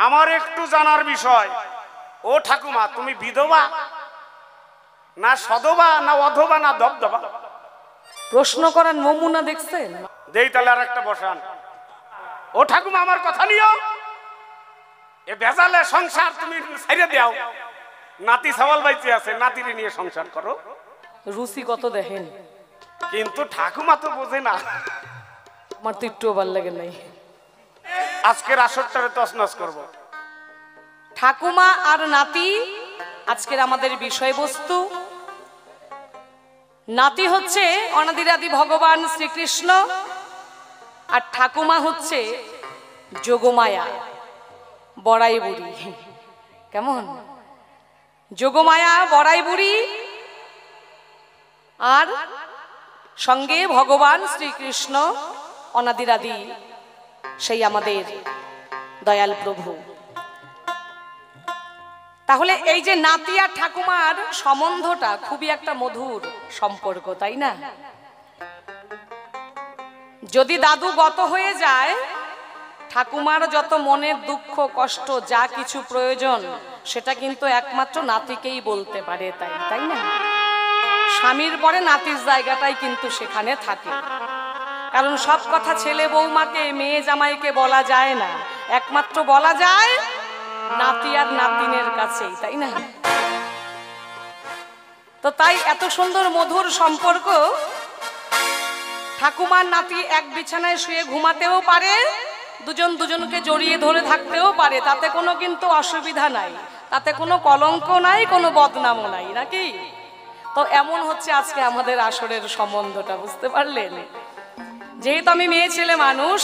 আমার একটু জানার বিষয়, ও ঠাকুমা তুমি বিধবা না সধবা না অধবা না দবদবা? প্রশ্ন করার নমুনা দেখছেন? দেই তাহলে আর একটা বসান। ও ঠাকুমা আমার কথা নিও, এ ভেজালে সংসার তুমি ছেড়ে দাও। নাতি সওয়াল বাইচে আছে, নাতিরে নিয়ে সংসার করো। রুচি কত দেখেন। কিন্তু ঠাকুমা তো বোঝে না। আমার তো একটুও ভাল লাগে নাই। আজকের আসরটারে তছনছ করব। ঠাকুমা আর নাতি আজকের আমাদের বিষয়বস্তু। নাতি হচ্ছে অনাদিরাদি ভগবান শ্রীকৃষ্ণ, আর ঠাকুমা হচ্ছে যোগমায়া বড়াই বুড়ি। কেমন? যোগমায়া বড়াই বুড়ি আর সঙ্গে ভগবান শ্রীকৃষ্ণ অনাদিরাদি সেই আমাদের দয়াল প্রভু। তাহলে এই যে নাতি আর ঠাকুমার সম্বন্ধটা খুবই একটা মধুর সম্পর্ক, তাই না? যদি দাদু গত হয়ে যায়, ঠাকুমার যত মনের দুঃখ কষ্ট যা কিছু প্রয়োজন সেটা কিন্তু একমাত্র নাতিকেই বলতে পারে, তাই না? স্বামীর পরে নাতির জায়গাটাই কিন্তু সেখানে থাকে, কারণ সব কথা ছেলে বৌমাকে মেয়ে জামাইকে বলা যায় না, একমাত্র বলা যায় নাতি আর নাতিনের কাছেই, তাই না? তো তাই এত সুন্দর মধুর সম্পর্ক। ঠাকুমার নাতি এক বিছানায় শুয়ে ঘুমাতেও পারে, দুজন দুজনকে জড়িয়ে ধরে থাকতেও পারে, তাতে কোনো কিন্তু অসুবিধা নাই, তাতে কোনো কলঙ্ক নাই, কোনো বদনামও নাই, নাকি? তো এমন হচ্ছে আজকে আমাদের আসরের সম্বন্ধটা, বুঝতে পারলেন? যেহেতু আমি মেয়ে ছেলে মানুষ,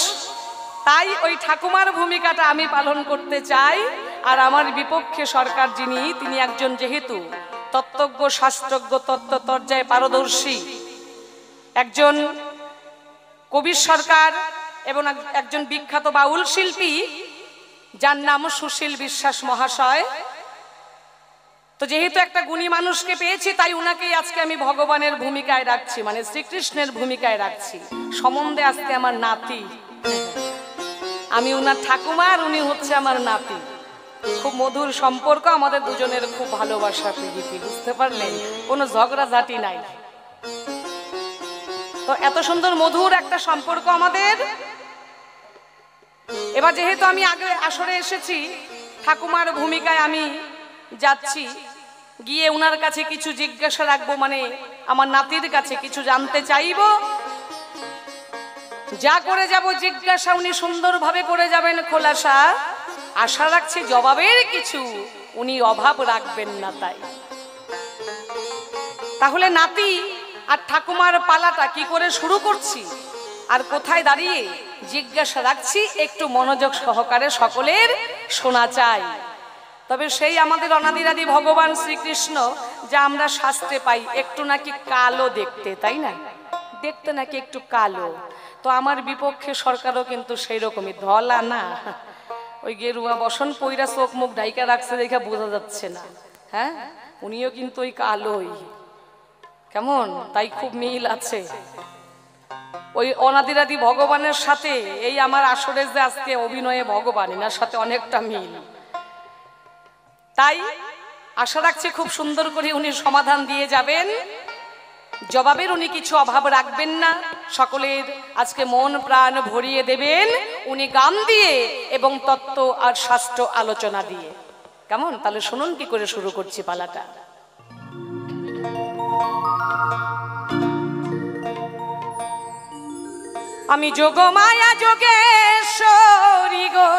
তাই ওই ঠাকুমার ভূমিকাটা আমি পালন করতে চাই। আর আমার বিপক্ষে সরকার যিনি, তিনি একজন যেহেতু তত্ত্বজ্ঞ শাস্ত্রজ্ঞ তত্ত্বতর্যায় পারদর্শী একজন কবির সরকার এবং একজন বিখ্যাত বাউল শিল্পী যার নাম সুশীল বিশ্বাস মহাশয়। তো যেহেতু একটা গুণী মানুষকে পেয়েছি, তাই উনাকেই আজকে আমি ভগবানের ভূমিকায় রাখছি, মানে শ্রীকৃষ্ণের ভূমিকায় রাখছি। সম্বন্ধে আজকে আমার নাতি, আমি উনার ঠাকুমা আর উনি হচ্ছে আমার নাতি। খুব মধুর সম্পর্ক আমাদের দুজনের, খুব ভালোবাসা প্রীতি, বুঝতে পারলেন? কোনো ঝগড়াঝাটি নাই। তো এত সুন্দর মধুর একটা সম্পর্ক আমাদের। এবার যেহেতু আমি আগে আসরে এসেছি, ঠাকুমার ভূমিকায় আমি যাচ্ছি, গিয়ে উনার কাছে কিছু জিজ্ঞাসা রাখবো, মানে আমার নাতির কাছে কিছু জানতে চাইবো। যা করে যাব জিজ্ঞাসা উনি সুন্দরভাবে করে যাবেন, খোলাসা। আশা রাখছি জবাবের কিছু উনি অভাব রাখবেন না। তাহলে নাতি আর ঠাকুমার পালাটা কি করে শুরু করছি আর কোথায় দাঁড়িয়ে জিজ্ঞাসা রাখছি, একটু মনোযোগ সহকারে সকলের শোনা চাই। তবে সেই আমাদের অনাদিরাদি ভগবান শ্রীকৃষ্ণ যা আমরা শাস্ত্রে পাই, একটু নাকি কালো দেখতে, তাই না? দেখতে নাকি একটু কালো। তো আমার বিপক্ষে সরকারও কিন্তু সেই রকমই, ধলা না, ওই গেরুয়া বসন পইরা চোখ মুখ ঢাইকা রাখছে, দেখে বোঝা যাচ্ছে না। হ্যাঁ, উনিও কিন্তু ওই কালোই। কেমন? তাই খুব মিল আছে ওই অনাদিরাদি ভগবানের সাথে। এই আমার আসরে যে আজকে অভিনয়ে ভগবান, এনার সাথে অনেকটা মিল। তাই আশা রাখছি খুব সুন্দর করে উনি সমাধান দিয়ে যাবেন, জবাবের উনি কিছু অভাব রাখবেন না, সকলের আজকে মন প্রাণ ভরিয়ে দেবেন উনি গান দিয়ে এবং তত্ত্ব আর শাস্ত্র আলোচনা দিয়ে। কেমন? তাহলে শুনুন কি করে শুরু করছি পালাটা। আমি যোগমায়া যোগেশ্বরী গো,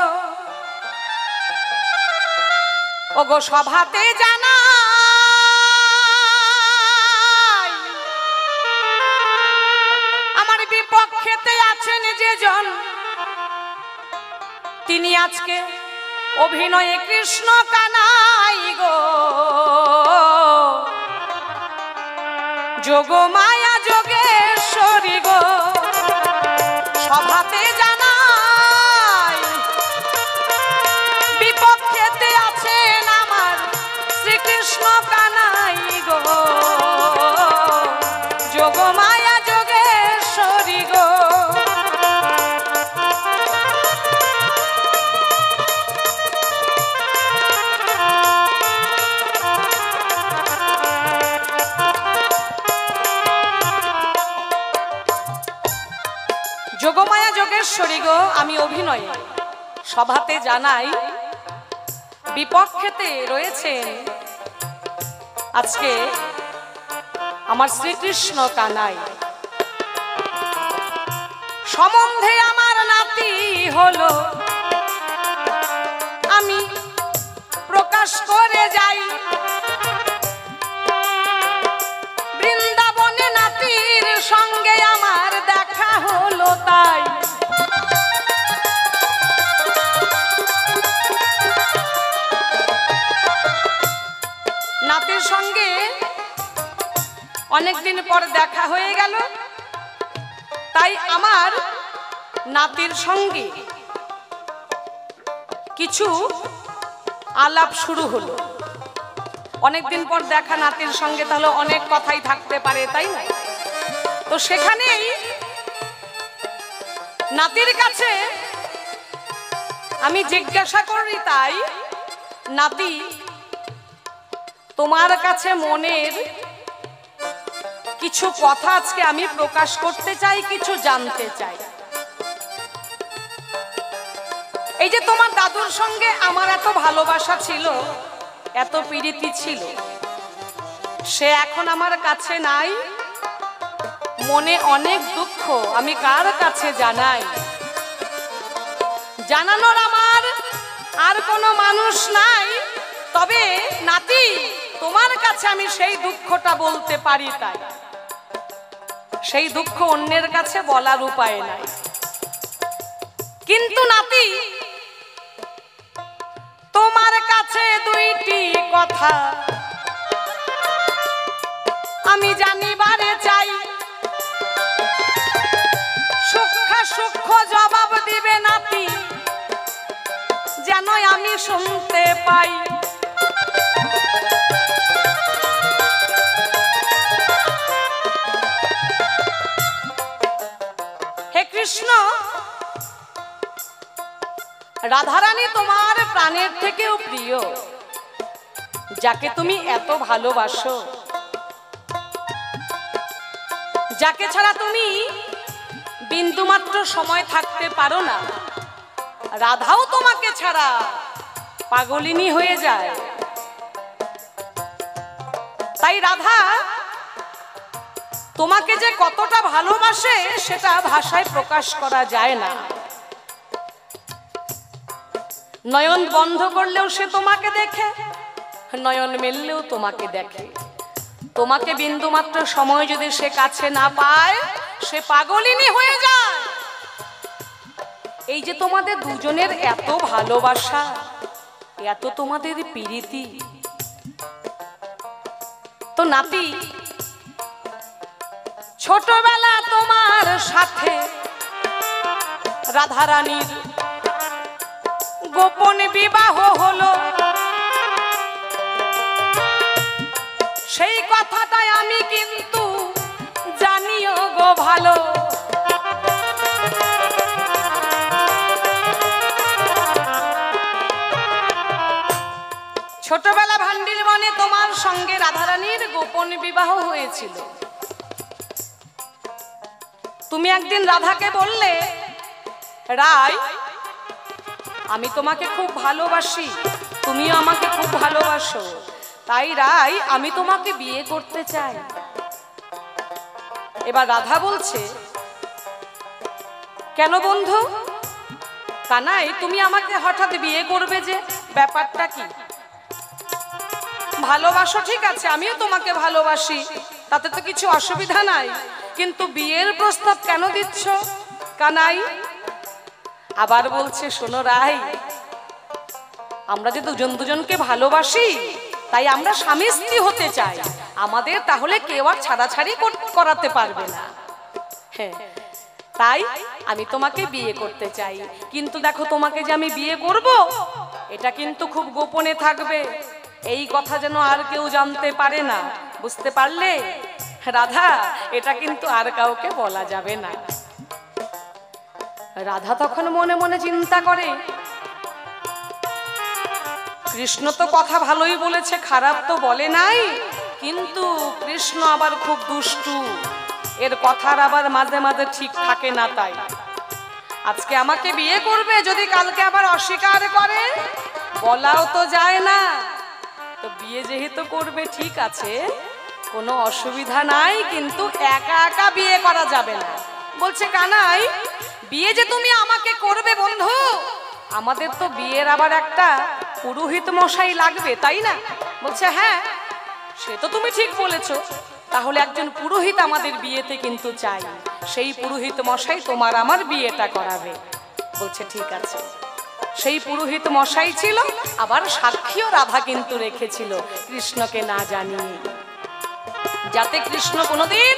ওগো সভাতে জানা আমার বিপক্ষেতে আছেন যেজন, তিনি আজকে অভিনয়ে কৃষ্ণ কানাই গো। যোগমায়া যোগেশ্বরী গো, সভাতে জানাই বিপক্ষেতে আছেন আমার শ্রীকৃষ্ণ কানাই গো। যোগমায়া যোগেশ্বরী গো, অভিনয়ে সভাতে জানাই বিপক্ষেতে রয়েছেন আজকে আমার শ্রীকৃষ্ণ কানাই। সম্বন্ধে আমার নাতি হলো আমি প্রকাশ করে যাই, বৃন্দাবনে নাতির সঙ্গে আমার দেখা হলো তাই। নাতির সঙ্গে অনেকদিন পর দেখা হয়ে গেল, তাই আমার নাতির সঙ্গে কিছু আলাপ শুরু হলো। অনেকদিন পর দেখা নাতির সঙ্গে, তাহলে অনেক কথাই থাকতে পারে, তাই না? তো সেখানেই নাতির কাছে আমি জিজ্ঞাসা করি, তাই নাতি তোমার কাছে মনের কিছু কথা আজকে আমি প্রকাশ করতে চাই, কিছু জানতে চাই। এই যে তোমার দাদুর সঙ্গে আমার এত ভালোবাসা ছিল, এত প্রীতি ছিল, সে এখন আমার কাছে নাই, মনে অনেক দুঃখ, আমি কার কাছে জানাই? জানানোর আমার আর কোনো মানুষ নাই, তবে নাতি তোমার কাছে আমি সেই দুঃখটা বলতে পারি, তাই সেই দুঃখ অন্যের কাছে বলার উপায় নাই। কিন্তু নাতি তোমার কাছে দুইটি কথা আমি জানিবারে চাই, সূক্ষ্ম সূক্ষ্ম জবাব দিবে নাতি, যেন আমি শুনতে পাই। হে কৃষ্ণ, রাধারানী তোমার প্রাণের থেকেও প্রিয়, যাকে তুমি এত ভালোবাসো, যাকে ছাড়া তুমি বিন্দুমাত্র সময় থাকতে পারো না, রাধাও তোমাকে ছাড়া পাগলিনী হয়ে যায়। তাই রাধা তোমাকে যে কতটা ভালোবাসে সেটা ভাষায় প্রকাশ করা যায় না। নয়ন বন্ধ করলেও সে তোমাকে দেখে, নয়ন মেললেও তোমাকে দেখে। তোমাকে বিন্দুমাত্র সময় যদি সে কাছে না পায়, সে পাগলিনী হয়ে যায়। এই যে তোমাদের দুজনের এত ভালোবাসা, এত তোমাদের প্রীতি, তো নাতি ছোটবেলা তোমার সাথে রাধারানীর গোপন বিবাহ হলো, সেই কথাটাই আমি কিন্তু জানিও গো ভালো। ছোটবেলা ভান্ডিল বনে তোমার সঙ্গে রাধারানীর গোপন বিবাহ হয়েছিল। তুমি একদিন রাধাকে বললে, রাই আমি তোমাকে খুব ভালোবাসি, তুমিও আমাকে খুব ভালোবাসো, তাই রাই আমি তোমাকে বিয়ে করতে চাই। এবার রাধা বলছে, কেন বন্ধু কানাই তুমি আমাকে হঠাৎ বিয়ে করবে যে, ব্যাপারটা কি? ভালোবাসো ঠিক আছে, আমিও তোমাকে ভালোবাসি, তাতে তো কিছু অসুবিধা নাই, কিন্তু বিয়ের প্রস্তাব কেন দিচ্ছ কানাই? আবার বলছে, শোনো রাই, আমরা যে দুজন দুজনকে ভালোবাসি, তাই আমরা স্বামী স্ত্রী হতে চাই, আমাদের তাহলে কেউ আর ছাড়াছাড়ি করাতে পারবে না। হ্যাঁ, তাই আমি তোমাকে বিয়ে করতে চাই, কিন্তু দেখো তোমাকে যে আমি বিয়ে করব, এটা কিন্তু খুব গোপনে থাকবে, এই কথা যেন আর কেউ জানতে পারে না, বুঝতে পারলে রাধা? এটা কিন্তু আর কাউকে বলা যাবে না। রাধা তখন মনে মনে চিন্তা করে, কৃষ্ণ তো কথা ভালোই বলেছে, খারাপ তো বলে নাই, কিন্তু কৃষ্ণ আবার খুব দুষ্টু, এর কথার আবার মাঝে মাঝে ঠিক থাকে না। তাই আজকে আমাকে বিয়ে করবে, যদি কালকে আবার অস্বীকার করে, বলাও তো যায় না। তো বিয়ে যেহেতু করবে ঠিক আছে, কোনো অসুবিধা নাই, কিন্তু একা একা বিয়ে করা যাবে না। বলছে কানাই, বিয়ে যে তুমি আমাকে করবে বন্ধু, আমাদের তো বিয়ের আবার একটা পুরোহিত মশাই লাগবে, তাই না? বলছে হ্যাঁ, সে তো তুমি ঠিক বলেছো, তাহলে একজন পুরোহিত আমাদের বিয়েতে কিন্তু চাই, সেই পুরোহিত মশাই তোমার আমার বিয়েটা করাবে। বলছে ঠিক আছে। সেই পুরোহিত মশাই ছিল, আবার সাক্ষীও রাধা কিন্তু রেখেছিল কৃষ্ণকে না জানিয়ে, যাতে কৃষ্ণ কোনোদিন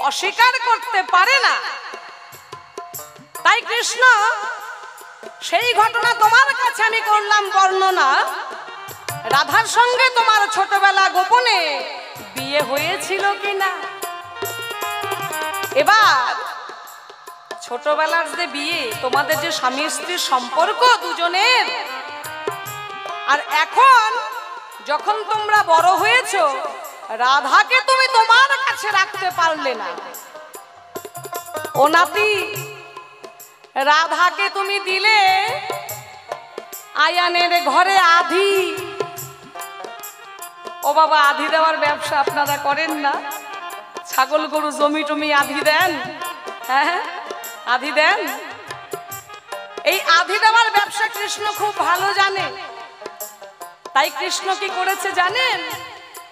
অস্বীকার করতে পারে না। তাই কৃষ্ণ, সেই ঘটনা তোমার কাছে আমি করলাম বর্ণনা। রাধার সঙ্গে তোমার ছোটবেলা গোপনে বিয়ে হয়েছিল কিনা? এবার ছোটবেলার যে বিয়ে, তোমাদের যে স্বামী স্ত্রীর সম্পর্ক দুজনের, আর এখন যখন তোমরা বড় হয়েছো, রাধাকে তুমি তোমার কাছে রাখতে পারলে না। ও নাতি, রাধাকে তুমি দিলে আয়ানের ঘরে আধি। ও বাবা, আধি দেওয়ার ব্যবসা আপনারা করেন না? ছাগল গরু জমি টমি আধি দেন? হ্যাঁ, আধি দেন। এই আধি দেওয়ার ব্যবসা কৃষ্ণ খুব ভালো জানে। তাই কৃষ্ণ কি করেছে জানেন?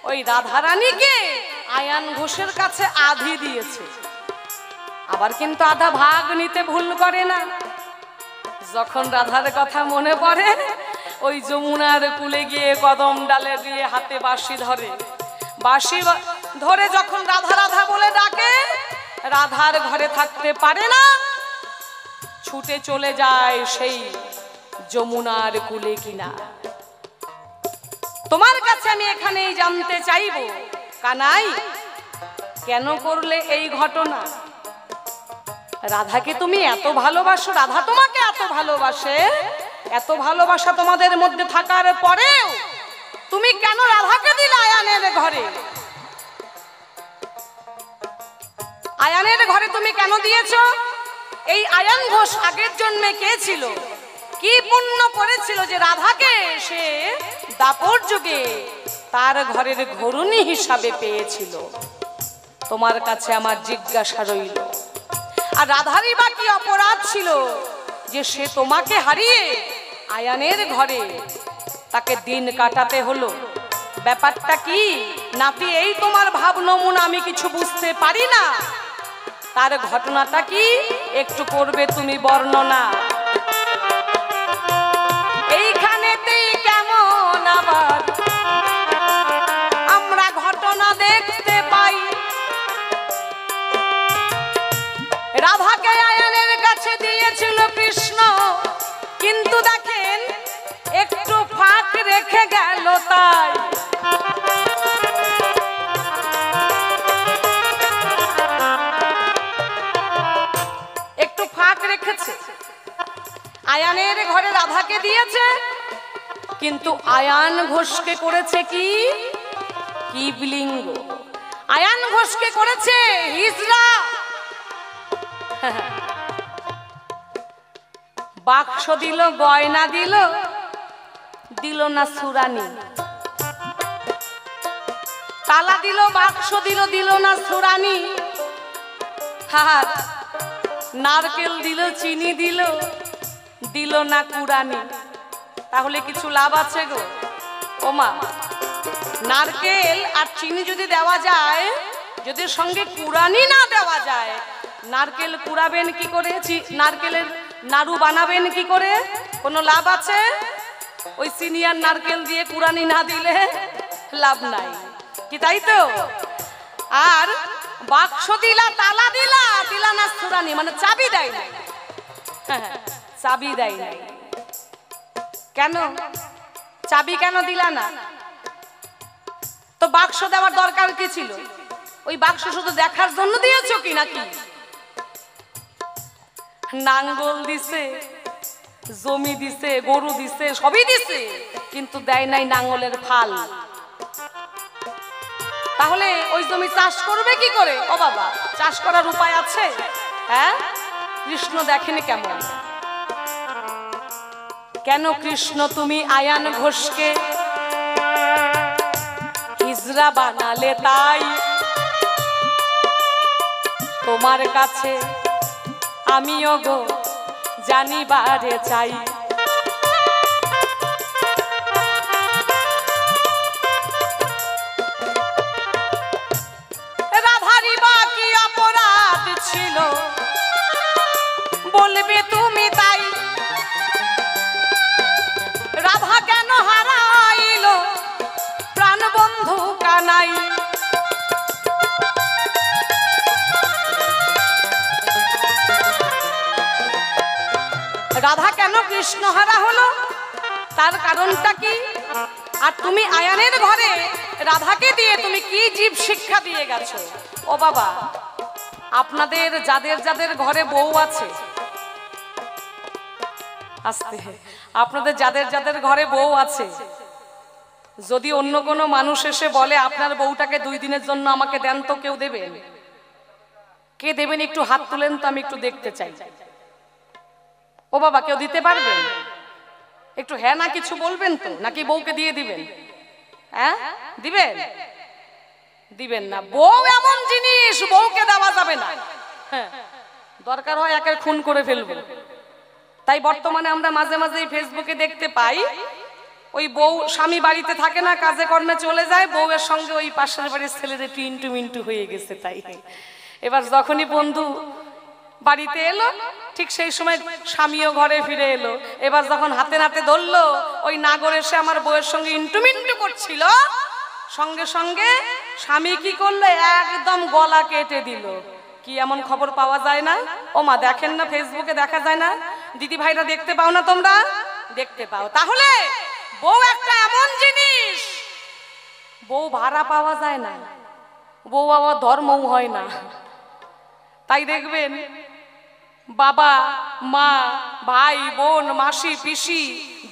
ওই রাধারানীকে আয়ান ঘোষের কাছে আধি দিয়েছে। আবার কিন্তু আধা ভাগ নিতে ভুল করে না। যখন রাধার কথা মনে পড়ে, ওই যমুনার কুলে গিয়ে কদম ডালে দিয়ে হাতে বাঁশি ধরে, বাঁশি ধরে যখন রাধা রাধা বলে ডাকে, রাধার ঘরে থাকতে পারে না, ছুটে চলে যায় সেই যমুনার কুলে কিনা। তোমার কাছে আমি এখানেই জানতে চাইব, কানাই, কেন করলে এই ঘটনা? রাধাকে তুমি এত ভালোবাসো, রাধা তোমাকে এত ভালোবাসে, এত ভালোবাসা তোমাদের মধ্যে থাকার পরেও তুমি কেন রাধাকে দিলে আয়ানের ঘরে? আয়ানের ঘরে তুমি কেন দিয়েছো? এই আয়ান ঘোষ আগের জন্মে কে ছিল? কি পুণ্য করেছিল যে রাধাকে সে দাপর যুগে তার ঘরের ঘরুণী হিসাবে পেয়েছিল? তোমার কাছে আমার জিজ্ঞাসা রইল। আর রাধারই বা কি অপরাধ ছিল যে সে তোমাকে হারিয়ে আয়ানের ঘরে তাকে দিন কাটাতে হলো? ব্যাপারটা কি নাতি? এই তোমার ভাব নমুনা, আমি কিছু বুঝতে পারি না। তার ঘটনাটা কি একটু করবে তুমি বর্ণনা? এইখানেতেই কেমন আবার আমরা ঘটনা দেখতে পাই। রাধাকে আয়ানের কাছে দিয়েছিল কৃষ্ণ, কিন্তু দেখেন একটু ফাঁক রেখে গেল। তাই একটু ফাঁক রেখেছে, আয়ানের ঘরে রাধাকে দিয়েছে, কিন্তু আয়ান ঘোষকে করেছে কি? শিবলিঙ্গ। আয়ান ঘোষকে করেছে হিজড়া। বাক্স দিল, গয়না দিল, দিল না সুরানি। তালা দিল, বাক্স দিল, দিল না সুরানি। নারকেল দিল, চিনি দিল, দিল না কুরানি। তাহলে কিছু লাভ আছে গো? ওমা, নারকেল আর চিনি যদি দেওয়া যায়, যদি সঙ্গে কুরানি না দেওয়া যায়, নারকেল কুড়াবেন কি করে? নারকেলের নাড়ু বানাবেন কি করে? কোনো লাভ আছে? ওই চিনি আর নারকেল দিয়ে কুরানি না দিলে লাভ নাই কি, তাই তো? আর বাক্স দিলা, তালা দিলা, দিলা না সুরানি, মানে চাবি দেয় নাই। চাবি দেয় নাই কেন? চাবি কেন দিলা না? তো বাক্স দেওয়ার দরকার কি ছিল? ওই বাক্স শুধু দেখার জন্য দিয়েছো কি নাকি? নাঙ্গল দিছে, জমি দিছে, গরু দিছে, সবই দিছে, কিন্তু দেয় নাই নাঙ্গলের ফাল। তাহলে ওই জমি চাষ করবে কি করে? ও বাবা, চাষ করার উপায় আছে? হ্যাঁ, কৃষ্ণ দেখেনি কেমন? কেন কৃষ্ণ তুমি আয়ান ঘোষকে হিজড়া বানালে তাই তোমার কাছে আমিও গো জানিবারে চাই। রাধারি বা কি অপরাধ ছিল বলবে তুমি তাই, রাধা কেন হারাইল প্রাণবন্ধু কানাই। রাধা কেন কৃষ্ণ হারা হলো তার কারণটা কি? আর তুমি আয়ানের ঘরে রাধাকে দিয়ে তুমি কি জীব শিক্ষা দিয়ে গেছো? ও বাবা, আপনাদের যাদের যাদের ঘরে বউ আছে, আস্তে, আপনাদের যাদের যাদের ঘরে বউ আছে, যদি অন্য কোনো মানুষ এসে বলে আপনার বউটাকে 2 দিনের জন্য আমাকে দেন, তো কেউ দেবেন? কে দেবেন? একটু হাত তুলেন তো, আমি একটু দেখতে চাই। ও বাবা, কেউ দিতে পারবেন? একটু হ্যাঁ না কিছু বলবেন তো, নাকি বউকে দিয়ে দিবেন? হ্যাঁ, দিবেন? দিবেন না। বউ এমন জিনিস, বউকে দেওয়া যাবে না। হ্যাঁ, দরকার হয় একের খুন করে ফেলবো। তাই বর্তমানে আমরা মাঝে মাঝেই ফেসবুকে দেখতে পাই, ওই বউ স্বামী বাড়িতে থাকে না, কাজে কর্মে চলে যায়, বউয়ের সঙ্গে ওই পাশের বাড়ির ছেলের একটু ইন্টু মিন্টু হয়ে গেছে। তাই এবার যখনই বন্ধু বাড়িতে এলো, ঠিক সেই সময় স্বামীও ঘরে ফিরে এলো। এবার যখন হাতে নাতে ধরলো, ওই নাগর এসে আমার বউয়ের সঙ্গে ইন্টু মিন্টু করছিল, সঙ্গে সঙ্গে স্বামী কি করলো? একদম গলা কেটে দিল। কি এমন খবর পাওয়া যায় না? ও মা, দেখেন না ফেসবুকে, দেখা যায় না? দিদি ভাইরা দেখতে পাও না? তোমরা দেখতে পাও। তাহলে বউ একটা এমন জিনিস, বউ ভাড়া পাওয়া যায় না, বউ আবার ধর্মও হয় না। তাই দেখবেন বাবা মা ভাই বোন মাসি পিসি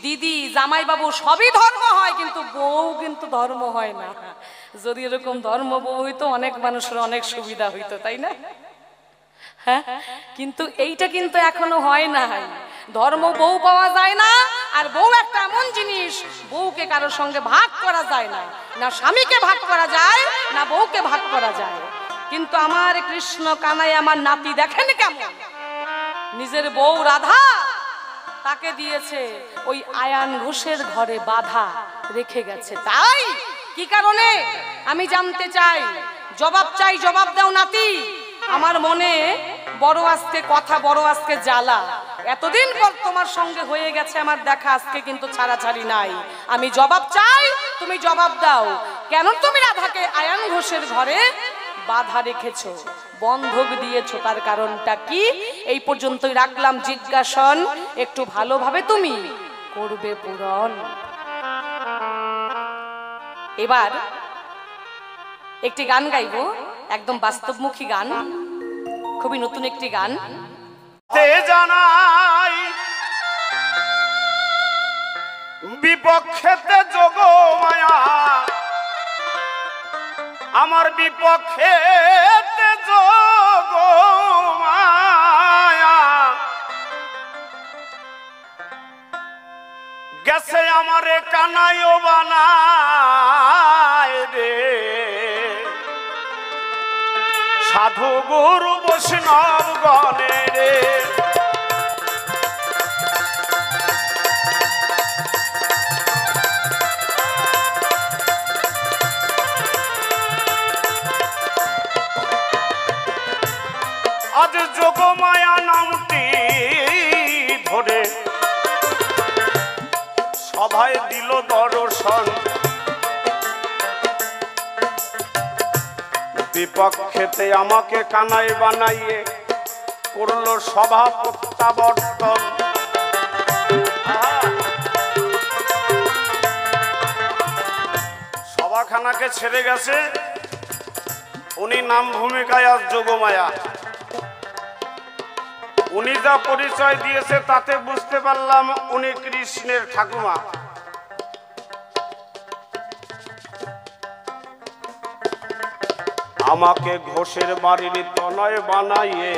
দিদি জামাই বাবু সবই ধর্ম হয়, কিন্তু বউ কিন্তু ধর্ম হয় না। যদি এরকম ধর্ম বউ হইতো, অনেক মানুষের অনেক সুবিধা হইতো, তাই না? হ্যাঁ, কিন্তু এইটা কিন্তু এখনো হয় না। ধর্ম বউ পাওয়া যায় না। আর বউ একটা এমন জিনিস, বউকে কারোর সঙ্গে ভাগ করা যায় না, না স্বামীকে ভাগ করা যায়, না বউকে ভাগ করা যায়। কিন্তু আমার কৃষ্ণ কানাই, আমার নাতি দেখেন কেমন নিজের বউ রাধা তাকে দিয়েছে ওই আয়ান ঘোষের ঘরে বাধা রেখে গেছে। তাই কি কারণে আমি জানতে চাই, জবাব চাই, জবাব দাও নাতি। আমার মনে বড় আজকে কথা, বড় আজকে জ্বালা। এতদিন পর তোমার সঙ্গে হয়ে গেছে আমার দেখা, আজকে কিন্তু ছাড়াছাড়ি নাই। আমি জবাব চাই, তুমি জবাব দাও। কেন তুমি রাধাকে আয়ান ঘোষের ঘরে বাধা রেখেছো, বন্ধক দিয়েছো, তার কারণটা কি? এই পর্যন্তই রাখলাম জিজ্ঞাসন, একটু ভালোভাবে তুমি করবে পূরণ। এবার একটি গান গাইবো, একদম বাস্তবমুখী গান, খুবই নতুন একটি গান। জানাই বিপক্ষেতে যোগ মায়া, আমার বিপক্ষেতে যোগ মায়া, গেছে আমারে কানাইও বানায় রে, সাধু গুরু বৈষ্ণব গণে রে। আজ যোগমায়া নামটি ধরে সভায় দিল দর্শন, বিপক্ষেতে আমাকে কানাই বানাইয়ে করলো সভা প্রত্যাবর্তন। সভাখানাকে ছেড়ে গেছে, উনি নাম ভূমিকায় আজ যোগমায়া। উনি যা পরিচয় দিয়েছে তাতে বুঝতে পারলাম উনি কৃষ্ণের ঠাকুমা। আমাকে ঘোষের বাড়ির তনয় বানাইয়ে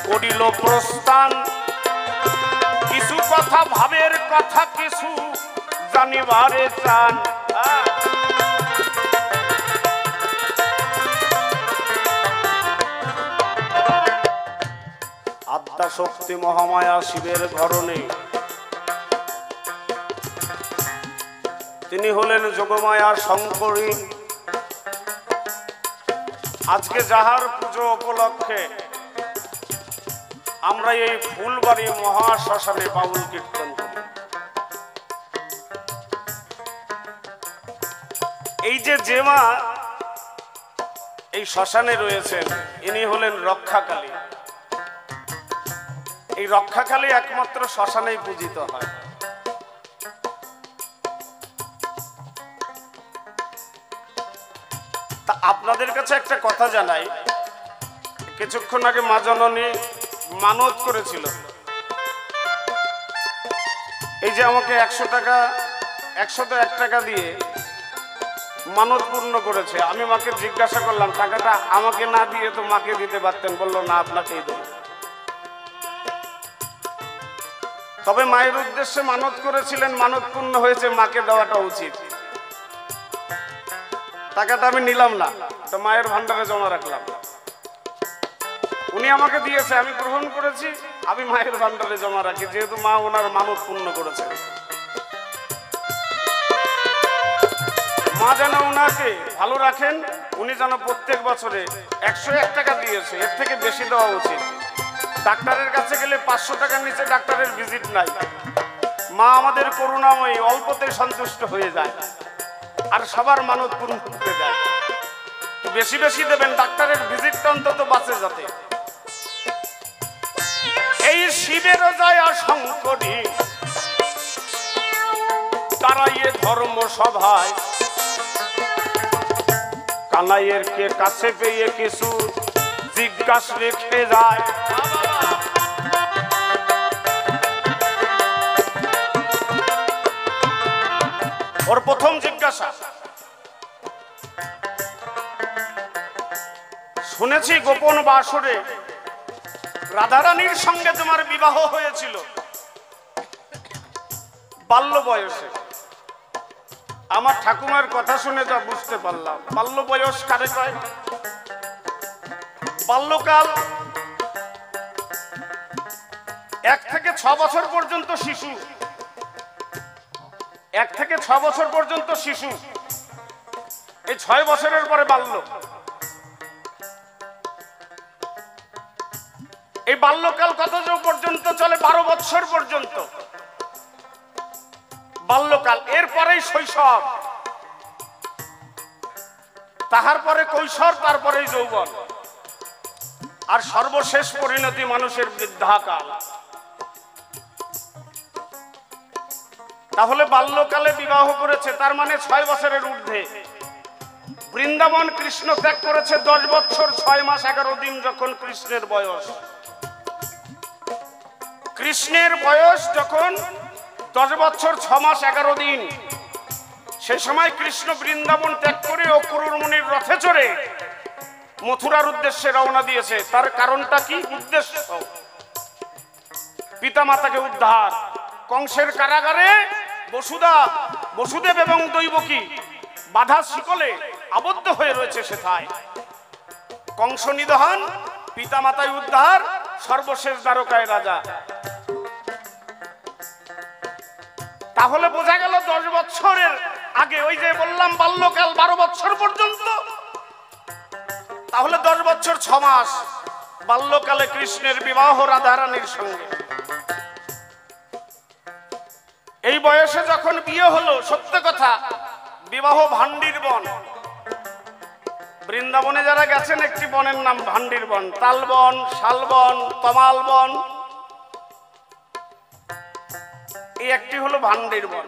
করিল প্রস্থান, কথা ভাবের কথা কিছু জানিবারে চান আত্মা শক্তি মহামায়া শিবের ধরনে তিনি হলেন যোগমায়া শঙ্করী। আজকে যাহার পুজো উপলক্ষে আমরা এই ফুলবাড়ি মহাশ্মশানে বাউল কীর্তন করি। এই যে মা এই শ্মশানে রয়েছেন ইনি হলেন রক্ষাকালী। এই রক্ষাকালী একমাত্র শ্মশানেই পূজিত হয়। তা আপনাদের কাছে একটা কথা জানাই, কিছুক্ষণ আগে মা জননী মানত করেছিল, এই যে আমাকে 100 টাকা 101 টাকা দিয়ে মানত পূর্ণ করেছে। আমি মাকে জিজ্ঞাসা করলাম টাকাটা আমাকে না দিয়ে তো মাকে দিতে পারতেন, বললো না আপনাকেই দেব। তবে মায়ের উদ্দেশ্যে মানত করেছিলেন, মানত পূর্ণ হয়েছে, মাকে দেওয়াটা উচিত। টাকাটা আমি নিলাম না, তো মায়ের ভান্ডারে জমা রাখলাম। উনি আমাকে দিয়েছে, আমি গ্রহণ করেছি, আমি মায়ের ভান্ডারে জমা রাখি, যেহেতু মা ওনার মানত পূর্ণ করেছে। মা যেন ওনাকে ভালো রাখেন, উনি যেন প্রত্যেক বছরে 101 টাকা দিয়েছে, এর থেকে বেশি দেওয়া উচিত। ডাক্তারের কাছে গেলে 500 টাকার নিচে ডাক্তারের ভিজিট নাই। মা আমাদের করুণাময়ী, অল্পতে সন্তুষ্ট হয়ে যায় আর সবার মানত পূর্ণ করতে যায়। বেশি বেশি দেবেন, ডাক্তারের ভিজিটটা অন্তত বাঁচে যাতে। এই শিবের জয়া শঙ্করী তারাইয়ে ধর্ম সভায় কানাইয়ের কে কাছে পেয়ে কিছু জিজ্ঞাসা রেখে যায়। ওর প্রথম জিজ্ঞাসা, শুনেছি গোপন বাসরে রাধারানীর সঙ্গে তোমার বিবাহ হয়েছিল বাল্য বয়সে। আমার ঠাকুমার কথা শুনে যা বুঝতে পারলাম, বাল্য বয়স কারে কয়? বাল্যকাল 1 থেকে 6 বছর পর্যন্ত শিশু, 1 থেকে 6 বছর পর্যন্ত শিশু, এই 6 বছরের পরে বাল্য। এই বাল্যকাল কত পর্যন্ত চলে? 12 বছর পর্যন্ত বাল্যকাল। এরপরেই শৈশব, তাহার পরে কৈশোর, তারপরেই যৌবন, আর সর্বশেষ পরিণতি মানুষের বৃদ্ধাকাল। তাহলে বাল্যকালে বিবাহ করেছে, তার মানে 6 বছরের ঊর্ধ্বে। বৃন্দাবন কৃষ্ণ ত্যাগ করেছে 10 বছর 6 মাস 11 দিন, যখন কৃষ্ণের বয়স। কৃষ্ণের বয়স যখন 10 বছর 6 মাস 11 দিন, সেই সময় কৃষ্ণ বৃন্দাবন ত্যাগ করে অক্রূর মুনির রথে চড়ে মথুরার উদ্দেশ্যে রওনা দিয়েছে। তার কারণটা কি? উদ্দেশ্য পিতা মাতাকে উদ্ধার। কংসের কারাগারে বসুদেব এবং দৈবকী বাধা শিকলে আবদ্ধ হয়ে রয়েছে সেথায়। কংস নিধন, পিতা মাতায় উদ্ধার, সর্বশেষ দ্বারকায় রাজা। তাহলে বোঝা গেল 10 বছরের আগে, ওই যে বললাম বাল্যকাল 12 বছর পর্যন্ত, তাহলে 10 বছর 6 মাস বাল্যকালে কৃষ্ণের বিবাহ রাধারানীর সঙ্গে। এই বয়সে যখন বিয়ে হলো, সত্য কথা, বিবাহ ভান্ডির বন। বৃন্দাবনে যারা গেছেন, একটি বনের নাম ভান্ডির বন, তালবন, শালবন, তমাল বন, এই একটি হলো ভান্ডির বন।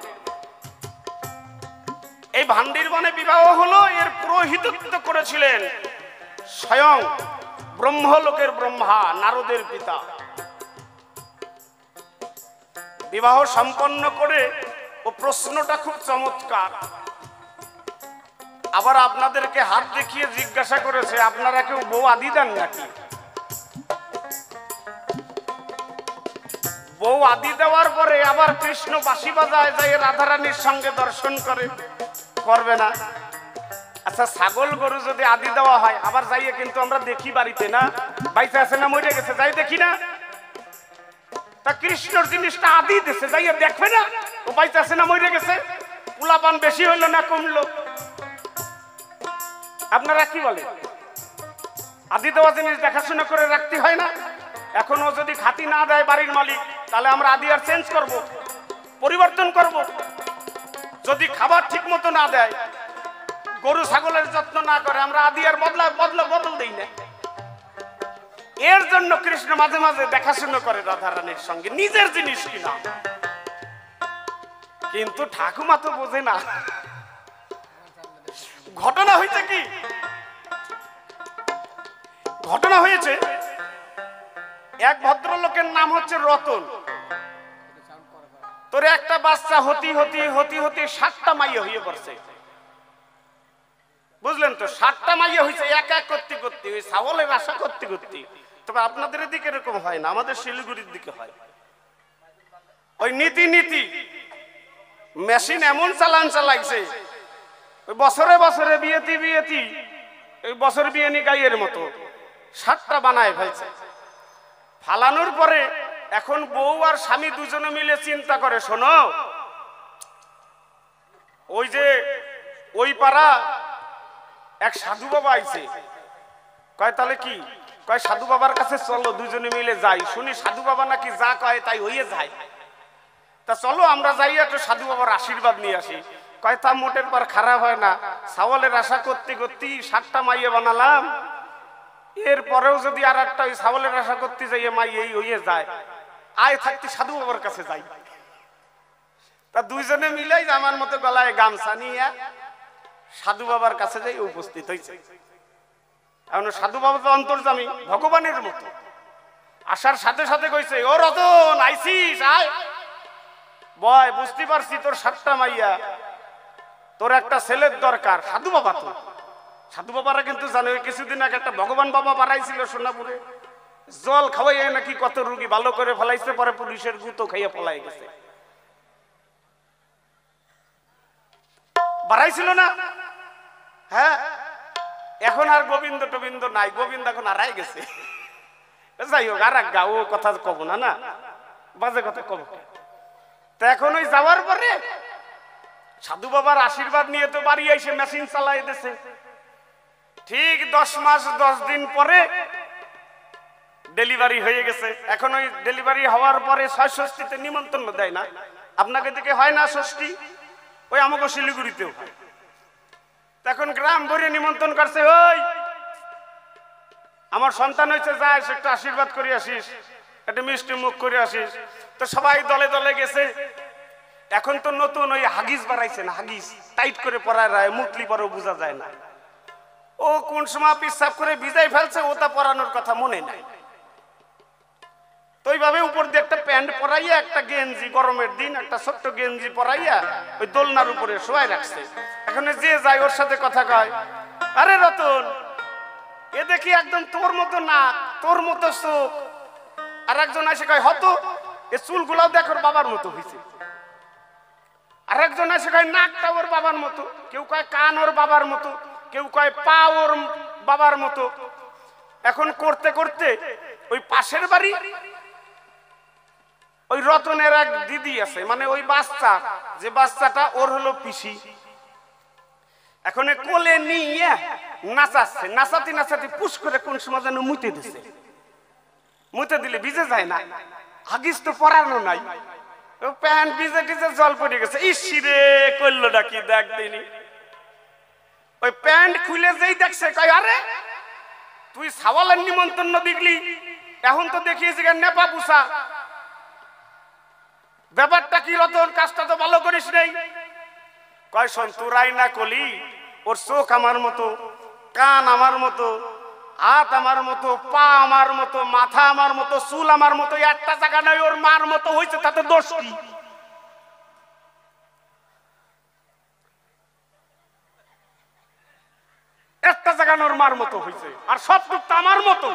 এই ভান্ডির বনে বিবাহ হলো। এর পুরোহিতত্ব করেছিলেন স্বয়ং ব্রহ্মলোকের ব্রহ্মা, নারদের পিতা। বিবাহ সম্পন্ন করে, ও প্রশ্নটা খুব চমৎকার। আবার আপনাদেরকে হাত দেখিয়ে জিজ্ঞাসা করেছে, আপনারা কেউ বউ আদি দেন নাকি? বউ আদি দেওয়ার পরে আবার কৃষ্ণ বাঁশি বাজায় যাই রাধারানীর সঙ্গে দর্শন করবে না? আচ্ছা, ছাগল গরু যদি আদি দেওয়া হয় আবার যাইয়ে কিন্তু আমরা দেখি বাড়িতে না বাইসে আছে না মরে গেছে, যাই দেখি না? তা কৃষ্ণর জিনিসটা আদি দিছে, যাইয়ে দেখবে না ও বাইসে আছে না মরে গেছে? পোলাপান বেশি হইলো না কমলো? আপনারা কি বলেন? আদি দেওয়া জিনিস দেখাশোনা করে রাখতে হয় না? এখনো যদি খাতি না দেয় বাড়ির মালিক, তাহলে আমরা আদি আর চেঞ্জ করব, পরিবর্তন করব। যদি খাবার ঠিক মতো না দেয়, গরু ছাগলের যত্ন না করে, আমরা আদি আর বদল দেই না। এর জন্য কৃষ্ণ মাঝে মাঝে দেখাশোনা করে রাধারানীর সঙ্গে, নিজের জিনিস কিনা। কিন্তু ঠাকুমা তো বোঝে না। ঘটনা হয়েছে কি? ঘটনা হয়েছে, এক ভদ্রলোকের নাম হচ্ছে রতন। তোর একটা বাচ্চা হতি 7টা মাইয়া হয়ে পড়ছে, বুঝলেন তো? 7টা মাইয়া হয়েছে এক এক করতে করতে, ওই ছাগলের আশা করতে করতে। তবে আপনাদের দিকে এরকম হয় না, আমাদের শিলিগুড়ির দিকে হয়। ওই নীতি মেশিন এমন চালাইছে, ওই বছরে বছরে বিয়েতি ওই বছর বিয়ে নি গাইয়ের মতো 7টা বানায় ফেলছে। ফালানোর পরে এখন বউ আর স্বামী দুজনে মিলে চিন্তা করে, শোনো, ওই যে ওই পাড়া এক সাধু বাবা আইছে। কয় তাহলে কি? কয় সাধু বাবার কাছে চলো, দুজনে মিলে যাই, শুনি সাধু বাবা নাকি যা কয় তাই হইয়ে যায়। তা চলো আমরা যাই, একটু সাধু বাবার আশীর্বাদ নিয়ে আসি। কয় তা মোটের পর খারাপ হয় না, ছাগলের আশা করতে করতে 7টা মাইয়ে বানালাম, এরপরেও যদি আর একটা ওই ছাগলের আশা করতে যাই মাই এই হইয়ে যায়, আয় থাকতে সাধু বাবার কাছে যাই। তা দুইজনে মিলাই আমার মতো গলায় গামছা নিয়ে সাধু বাবার কাছে যাই উপস্থিত হয়েছে। এখন সাধু বাবা তো অন্তর্যামী, ভগবানের মতো। আসার সাথে সাথে কইছে, ও রতন আইসিস, আয় বয়, বুঝতে পারছি তোর 7টা মাইয়া, তোর একটা ছেলের দরকার। সাধু বাবা তো, সাধু বাবারা কিন্তু জানো, কিছুদিন আগে একটা ভগবান বাবা বাড়াইছিল সোনাপুরে, জল খাওয়াইয়া নাকি কত রুগী ভালো করে ফেলাইছে, পরে পুলিশের গুতো খাইয়া পলাই গেছে। বাড়াইছিল না? হ্যাঁ, এখন আর গোবিন্দ টোবিন্দ নাই, গোবিন্দ এখন হারাই গেছে। যাই হোক, আর এক গা, ও কথা কব না, না বাজে কথা কব। তো এখন ওই যাওয়ার পরে সাধু বাবার আশীর্বাদ নিয়ে তো বাড়ি এসে মেশিন চালাই দিছে। ঠিক 10 মাস 10 দিন পরে ডেলিভারি হয়ে গেছে। এখন ওই ডেলিভারি হওয়ার পরে 6 ষষ্ঠীতে নিমন্ত্রণ দেয় না? আপনাকে দিকে হয় না ষষ্ঠী? ওই আমাকে শিলিগুড়িতেও হয়। তখন গ্রাম ভরে নিমন্ত্রণ করছে, ওই আমার সন্তান হয়েছে, যাস একটু আশীর্বাদ করে আসিস, একটা মিষ্টি মুখ করে আসিস। তো সবাই দলে দলে গেছে। এখন তো নতুন ওই হাগিস বাড়াইছে না, হাগিস টাইট করে পরায় রায়, মুতলি পরেও বোঝা যায় না ও কোন সময় পিসাব করে ভিজাই ফেলছে, ও তা পরানোর কথা মনে নাই। তো ওইভাবে উপর দিয়ে একটা প্যান্ট পরাইয়া, একটা গেঞ্জি, গরমের দিন একটা ছোট্ট গেঞ্জি পরাইয়া ওই দোলনার উপরে শোয়াই রাখছে। এখন যে যায় ওর সাথে কথা কয়, আরে রতন, এ দেখি একদম তোর মতো নাক, তোর মতো চোখ। আর একজন এসে কয়, হতো এ চুলগুলাও দেখ ওর বাবার মতো হয়েছে। আর একজন এসে কয়, নাকটা ওর বাবার মতো। কেউ কয় কান ওর বাবার মতো, কেউ কয় পা ওর বাবার মতো। এখন করতে করতে ওই পাশের বাড়ি ওই রতনের এক দিদি আছে, মানে ওই বাচ্চা, যে বাচ্চাটা ওর হলো পিসি। এখন কোলে নিয়ে নাচাচ্ছে, নাচাতে নাচাতে পুশ করে কোন সময় যেন মুতে দিছে। মুতে দিলে ভিজে যায় না, হাগিস তো পরানো নাই, প্যান্ট ভিজে ভিজে জল পড়ে গেছে। ইসিরে করলো ডাকি দেখ দিনি। ওই প্যান্ট খুলে যেই দেখছে, কয় আরে তুই সাওয়ালের নিমন্ত্রণ দিগলি, এখন তো দেখিয়েছি নেপা পুষা। ব্যাপারটা কি রতন, কাজটা তো ভালো করিস নেই। কয় শোন, তোরাই না কলি, ওর চোখ আমার মতো, কান আমার মতো, হাত আমার মতো, পা আমার মতো, মাথা আমার মতো, চুল আমার মতো, একটা জায়গা নাই ওর মার মতো হয়েছে, তাতে দোষ কি? একটা জায়গা ওর মার মতো হয়েছে, আর সব টুকটা আমার মতো।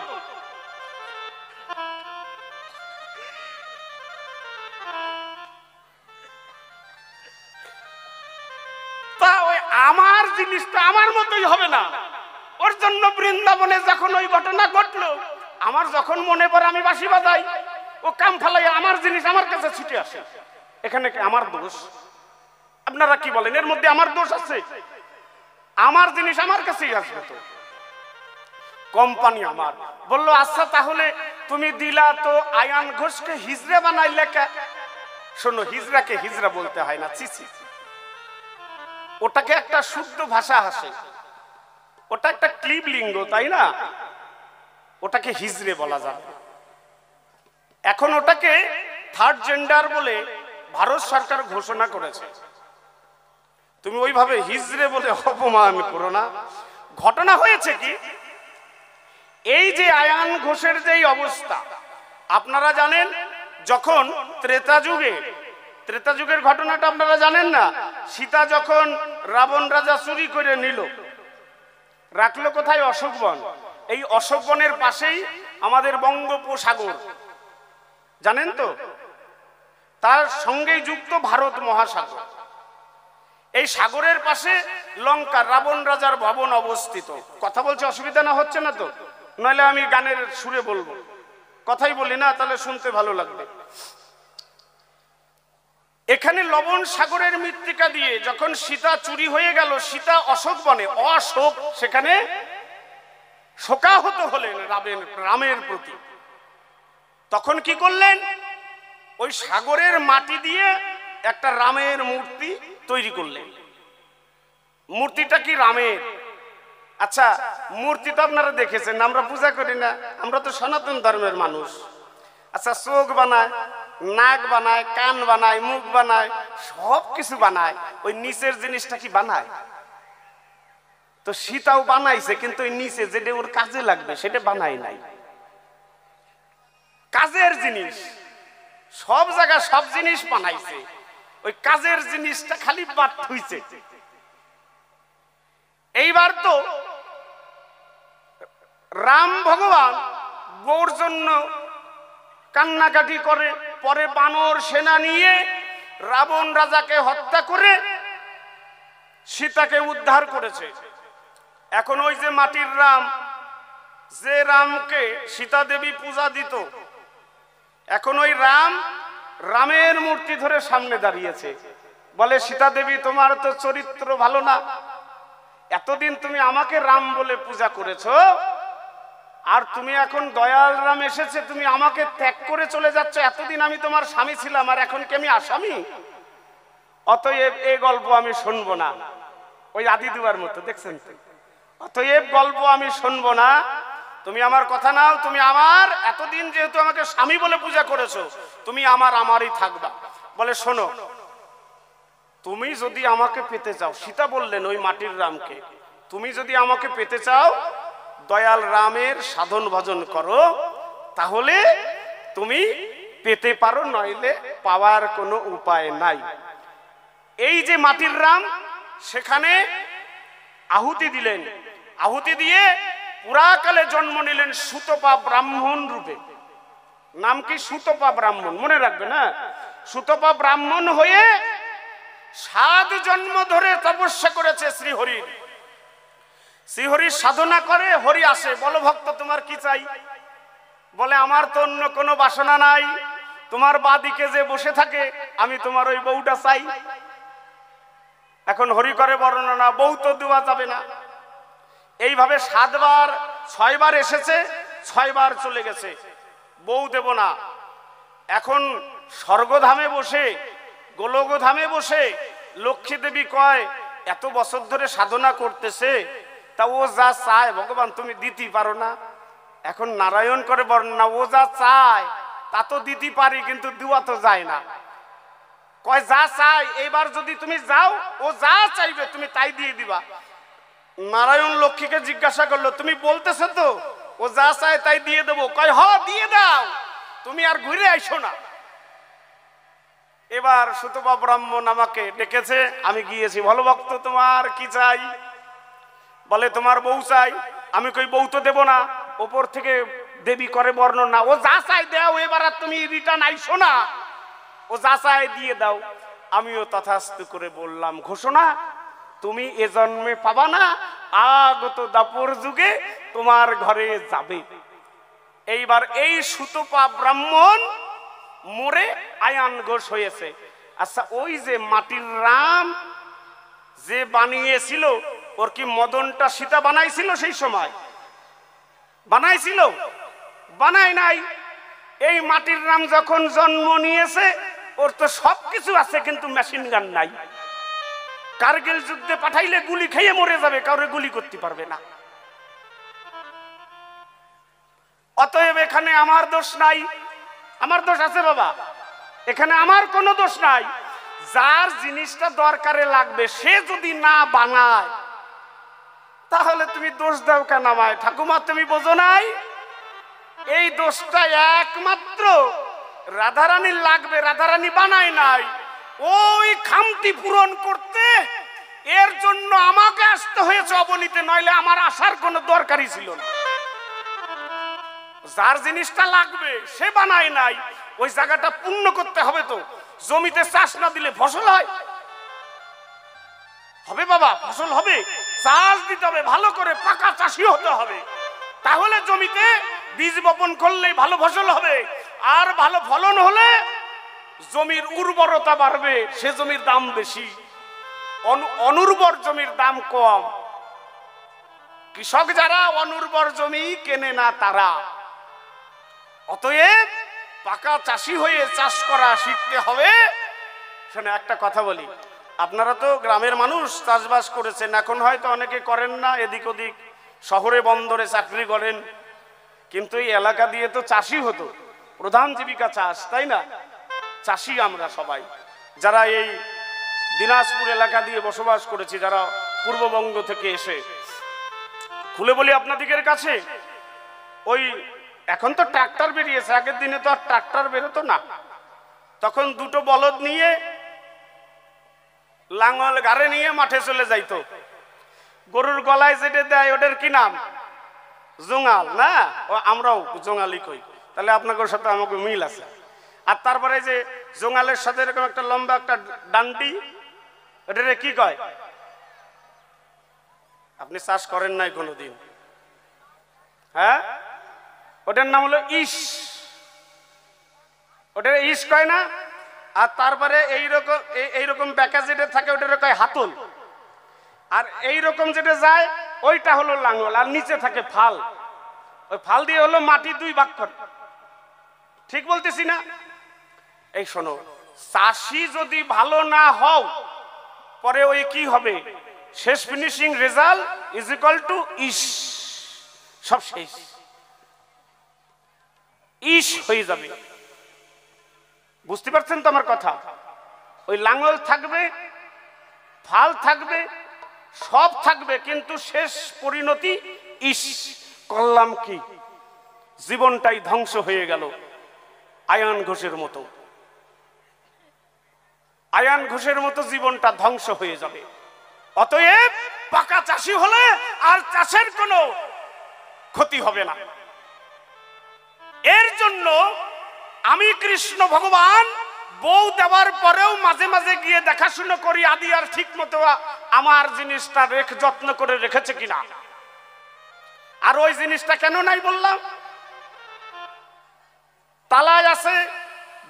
জিনিসটা আমার মতোই হবে না। ওর জন্য বৃন্দাবনে যখন ওই ঘটনা ঘটলো, আমার যখন মনে পড়ে আমি বাঁশি বাজাই, ও কাম ফালাই আমার জিনিস আমার কাছে ছুটে আসে। এখানে কি আমার দোষ? আপনারা কি বলেন, এর মধ্যে আমার দোষ আছে? আমার জিনিস আমার কাছেই আসবে তো, কোম্পানি আমার। বললো আচ্ছা তাহলে তুমি দিলা তো আয়ান ঘোষকে হিজড়া বানাইলে কে? শোনো, হিজড়াকে হিজড়া বলতে হয় না, চিচি। ওটাকে একটা শুদ্ধ ভাষা আসে, ওটা একটা ক্লিব লিঙ্গ, তাই না? ওটাকে হিজড়ে বলা যাবে। এখন ওটাকে থার্ড জেন্ডার বলে ভারত সরকার ঘোষণা করেছে। তুমি ওইভাবে হিজড়ে বলে অপমান করো না। ঘটনা হয়েছে কি, এই যে আয়ান ঘোষের যে অবস্থা আপনারা জানেন, যখন ত্রেতা যুগের ঘটনাটা আপনারা জানেন না? সীতা যখন রাবণ রাজা চুরি করে নিল, রাখলো কোথায়? অশোকবন। এই অশোকবনের পাশেই আমাদের বঙ্গোপসাগর, জানেন তো? তার সঙ্গেই যুক্ত ভারত মহাসাগর। এই সাগরের পাশে লঙ্কা, রাবণ রাজার ভবন অবস্থিত। কথা বলছে, অসুবিধা না হচ্ছে না তো? নইলে আমি গানের সুরে বলবো, কথাই বলি না, তাহলে শুনতে ভালো লাগবে। এখানে লবণ সাগরের মৃত্তিকা দিয়ে যখন সীতা চুরি হয়ে গেল, সীতা অশোক বনে, অশোক, সেখানে শোকাহত হলেন রামের প্রতি। তখন কি করলেন? ওই সাগরের মাটি দিয়ে একটা রামের মূর্তি তৈরি করলেন। মূর্তিটা কি রামের? আচ্ছা, মূর্তি তো আপনারা দেখেছেন, আমরা পূজা করি না, আমরা তো সনাতন ধর্মের মানুষ। আচ্ছা, চোখ বানায়, নাক বানায়, কান বানায়, মুখ বানায়, সব কিছু বানায়, ওই নিচের জিনিসটা কি বানায়? তো সীতাও বানাইছে, কিন্তু ওই নিচে যেটা ওর কাজে লাগবে সেটা বানায় নাই। কাজের জিনিস সব জায়গায় সব জিনিস বানাইছে, ওই কাজের জিনিসটা খালি বাদ হইছে। এইবার তো রাম ভগবান বউর জন্য কান্নাকাটি করে, পরে বানর সেনা নিয়ে রাবণ রাজাকে হত্যা করে সীতাকে উদ্ধার করেছে। এখন ওই যে মাটির রাম, যে রামকে সীতা দেবী পূজা দিত, এখন ওই রামের মূর্তি ধরে সামনে দাঁড়িয়েছে, বলে সীতা দেবী তোমার তো চরিত্র ভালো না, এতদিন তুমি আমাকে রাম বলে পূজা করেছো, আর তুমি এখন দয়াল রাম এসেছে, তুমি আমাকে ত্যাগ করে চলে যাচ্ছ। এতদিন আমি তোমার স্বামী ছিলাম, আর এখন কি আমি আসামি? অতএব এই গল্প আমি শুনবো না। ওই আদি দুয়ার মতো, দেখছেন তো? অতএব গল্প আমি শুনবো না, তুমি আমার কথা নাও, তুমি আমার, এতদিন যেহেতু আমাকে স্বামী বলে পূজা করেছো, তুমি আমারই থাকবা। বলে শোনো, তুমি যদি আমাকে পেতে চাও, সীতা বললেন ওই মাটির রামকে, তুমি যদি আমাকে পেতে চাও, দয়াল রামের সাধন ভজন করো, তাহলে তুমি পেতে পারো, নইলে পাওয়ার কোনো উপায় নাই। এই যে মাটির রাম, সেখানে আহুতি দিলেন, আহুতি দিয়ে পুরাকালে জন্ম নিলেন সুতপা ব্রাহ্মণ রূপে। নাম কি? সুতপা ব্রাহ্মণ, মনে রাখবে না? সুতপা ব্রাহ্মণ হয়ে 7 জন্ম ধরে তপস্যা করেছে শ্রীহরির। শ্রীহরির সাধনা করে, হরি আসে, বলো ভক্ত তোমার কি চাই? বলে আমার তো অন্য কোনো বাসনা নাই, তোমার বাদিকে যে বসে থাকে আমি তোমার ওই বউটা চাই। এখন হরি করে বর্ণনা, বউ তো দেওয়া যাবে না। এইভাবে 7 বার 6 বার এসেছে, 6 বার চলে গেছে, বউ দেব না। এখন স্বর্গধামে বসে, গোলকধামে বসে লক্ষ্মী দেবী কয়, এত বছর ধরে সাধনা করতেছে, তা ও যা চায় ভগবান তুমি দিতে পারো না? এখন নারায়ণ করে বর্ণনা, ও যা চায় তা তো দিতে পারি, কিন্তু দেওয়া তো যায় না। কয় যা চাই, এইবার যদি তুমি যাও, ও যা চাইবে তুমি তাই দিয়ে দিবা। নারায়ণ লক্ষ্মীকে জিজ্ঞাসা করলো, তুমি বলতেছো তো ও যা চায় তাই দিয়ে দেবো? কয় হ, দিয়ে দাও, তুমি আর ঘুরে আইসো না। এবার সুতপা ব্রাহ্মণ আমাকে ডেকেছে, আমি গিয়েছি, ভালো ভক্ত তোমার কি চাই? বলে তোমার বউ চাই। আমি কই বউ তো দেব না। ওপর থেকে দেবী করে বর্ণনা, ও যা চাই দাও, এবার আর তুমি রিটার্ন আইসো না, ও যা চাই দিয়ে দাও। আমিও তথাস্তু করে বললাম, ঘোষণা তুমি এ জন্মে পাবা না, আগত দাপর যুগে তোমার ঘরে যাবে। এইবার এই সুতপা ব্রাহ্মণ মরে আয়ান ঘোষ হয়েছে। আচ্ছা, ওই যে মাটির রাম যে বানিয়েছিল, ওর কি মদনটা সীতা বানাইছিল? সেই সময় বানাইছিল? বানাই নাই। এই মাটির রাম যখন জন্ম নিয়েছে, ওর তো সবকিছু আছে, কিন্তু মেশিন গান নাই। কারগিল যুদ্ধে পাঠাইলে গুলি খেয়ে মরে যাবে, কাউরে গুলি করতে পারবে না। অতএব এখানে আমার দোষ নাই। আমার দোষ আছে বাবা? এখানে আমার কোনো দোষ নাই। যার জিনিসটা দরকারে লাগবে সে যদি না বানায়, তাহলে তুমি দোষ দাও কেন আমায়? ঠাকুমা, তুমি বোঝো নাই? এই দোষটা একমাত্র রাধারানীর লাগবে। রাধারানী বানায় নাই, ওই খামতি পূরণ করতে এর জন্য আমাকে আসতে হয়েছে অবনীতে, নইলে আমার আসার কোনো দরকারই ছিল না। যার জিনিসটা লাগবে সে বানায় নাই, ওই জায়গাটা পূর্ণ করতে হবে। তো জমিতে চাষ না দিলে ফসল হয়? হবে বাবা, ফসল হবে। চাষ দিতে হবে, ভালো করে পাকা চাষি হতে হবে। তাহলে জমিতে বীজ বপন করলেই ভালো ফসল হবে। আর ভালো ফলন হলে জমির উর্বরতা বাড়বে, সে জমির দাম বেশি। অনুর্বর জমির দাম কম। কৃষক যারা অনুর্বর জমি কেনে না তারা। অতএব পাকা চাষি হয়ে চাষ করা শিখতে হবে। শোনে, একটা কথা বলি, আপনারা তো গ্রামের মানুষ, চাষবাস করেছেন। এখন হয়তো অনেকে করেন না, এদিক ওদিক শহরে বন্দরে চাকরি করেন, কিন্তু এই এলাকা দিয়ে তো চাষি হতো, প্রধান জীবিকা চাষ, তাই না? চাষি আমরা সবাই, যারা এই দিনাজপুর এলাকা দিয়ে বসবাস করেছি, যারা পূর্ববঙ্গ থেকে এসে। খুলে বলি আপনাদের কাছে, ওই এখন তো ট্রাক্টর বেরিয়েছে, আগের দিনে তো আর ট্রাক্টর বেরোতো না। তখন দুটো বলদ নিয়ে, লাঙল গাড়ে নিয়ে মাঠে চলে যাইতো। গরুর গলায় যেটা দেয় ওটার কি নাম? জোঙাল না? আমরাও জোঙালি কই। তাহলে আপনাদের সাথে আমাকে মিল আছে। আর তারপরে যে জোঙালের সাথে এরকম একটা লম্বা একটা ডান্ডি, ওটারে কি কয়? আপনি চাষ করেন নাই কোনোদিন? হ্যাঁ, ওটার নাম হলো ইস। ওটার ইস কয় না? আর তারপরে এইরকম ব্যাকা যেটা থাকে ওটার কয় হাতল। আর এইরকম যেটা যায় ওইটা হলো লাঙল। আর নিচে থাকে ফাল। ওই ফাল দিয়ে হলো মাটি দুই ভাগ করে। ঠিক বলতেছি না? এই শোনো, চাষি যদি ভালো না হও, পরে ওই কি হবে? শেষ finishing result is equal to ইস। সব শেষ, ইস হয়ে যাবে। বুঝতে পারছেন তো আমার কথা? ওই লাঙল থাকবে, ফাল থাকবে, সব থাকবে, কিন্তু শেষ পরিণতি ইস। করলাম কি? জীবনটাই ধ্বংস হয়ে গেল। আয়ান ঘোষের মতো, আয়ান ঘোষের মতো জীবনটা ধ্বংস হয়ে যাবে। অতএব পাকা চাষি হলে আর চাষের কোনো ক্ষতি হবে না। এর জন্য আমি কৃষ্ণ ভগবান বউ দেওয়ার পরেও মাঝে মাঝে গিয়ে দেখাশুনো করি, আদি আর ঠিক মতো আমার জিনিসটা যত্ন করে রেখেছে কিনা। আর ওই জিনিসটা কেন নাই বললাম? তালায় আছে,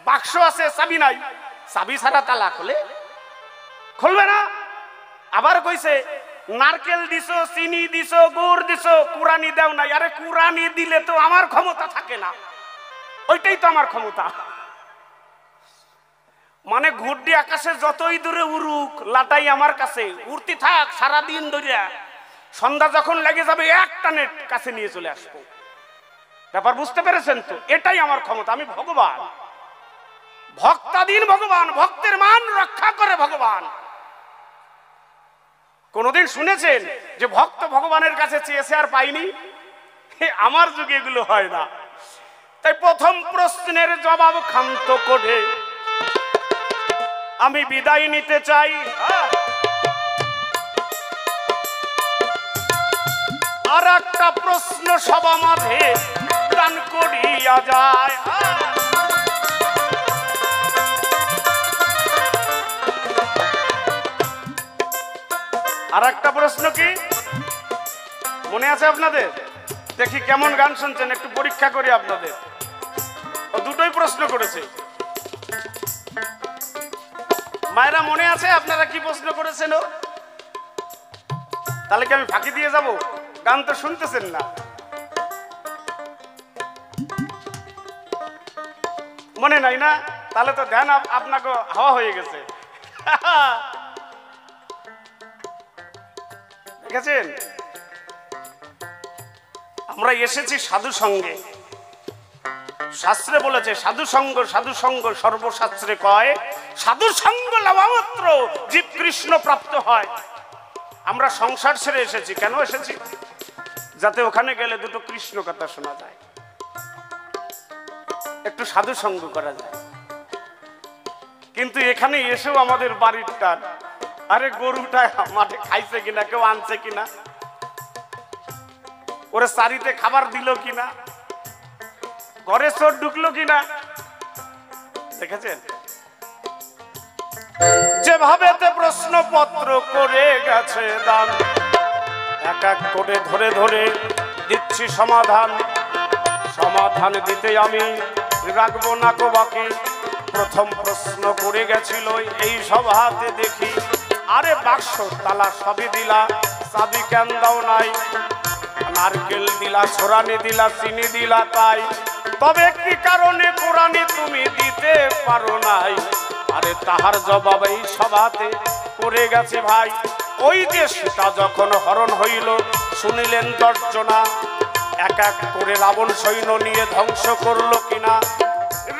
বাক্স আছে, চাবি নাই। চাবি ছাড়া তালা খুলবে না। আবার কইছে নারকেল দিছো, চিনি দিছো, গুড় দিছো, কুরানি দেও নাই। আরে কুরানি দিলে তো আমার ক্ষমতা থাকে না, ওইটাই তো আমার ক্ষমতা। মানে ঘুরডি আকাশে যতই দূরে উড়ুক, লাটাই আমার কাছে উড়তে থাক সারাদিন ধরে। সন্ধ্যা যখন লেগে যাবে এক টানে কাছে নিয়ে চলে আসবো। ব্যাপার বুঝতে পেরেছেন তো? এটাই আমার ক্ষমতা। আমি ভগবান, ভক্তাধীন ভগবান, ভক্তের মান রক্ষা করে ভগবান। কোনদিন শুনেছেন যে ভক্ত ভগবানের কাছে চেয়েছে আর পাইনি? আমার যুগে এগুলো হয় না। তাই প্রথম প্রশ্নের জবাব ক্ষান্ত করে আমি বিদায় নিতে চাই। আর একটা প্রশ্ন সভা মাঝে দান করিয়া যায়। আর একটা প্রশ্ন কি মনে আছে আপনাদের? দেখি কেমন গান শুনছেন, একটু পরীক্ষা করি আপনাদের। ও দুটোই প্রশ্ন করেছে। মায়েরা মনে আছে আপনারা কি প্রশ্ন করেছেন? ও তাহলে কি আমি ফাঁকি দিয়ে যাব? গান তো শুনতেছেন না। মনে নাই না? তাহলে তো ধ্যান আপনাকে হাওয়া হয়ে গেছে। দেখেছেন, আমরা এসেছি সাধু সঙ্গে। শাস্ত্রে বলেছে সাধু সঙ্গ সর্বশাস্ত্রে কয়, সাধু সঙ্গ লওয়া মাত্র জীব কৃষ্ণ প্রাপ্ত হয়। আমরা সংসার ছেড়ে এসেছি। কেন এসেছি? যাতে ওখানে গেলে দুটো কৃষ্ণ কথা শোনা যায়, একটু সাধু সঙ্গ করা যায়। কিন্তু এখানে এসেও আমাদের বাড়ির টান, আরে গরুটা মাঠে খাইছে কিনা, কেউ আনছে কিনা, ওরে চারিতে খাবার দিল কিনা, ঘরে চোর ঢুকলো কিনা। দেখেছেন যেভাবে প্রশ্নপত্র করে গেছে দান, এক এক করে ধরে ধরে দিচ্ছি সমাধান। সমাধান দিতে আমি রাখবো না কো বাকি। প্রথম প্রশ্ন করে গেছিল এই সভাতে দেখি, আরে বাক্স তালা সবই দিলা, চাবি কেন দাও নাই? নারকেল দিলা, ছোড়ানি দিলা, চিনি দিলা তাই, তবে কি কারণে কোরআনে তুমি দিতে পারো নাই? আরে তাহার জবাব এই সভাতে করে গেছে ভাই। ওই যে সীতা যখন হরণ হইল শুনিলেন দর্জনা, এক এক করে রাবণ সৈন্য নিয়ে ধ্বংস করলো কিনা।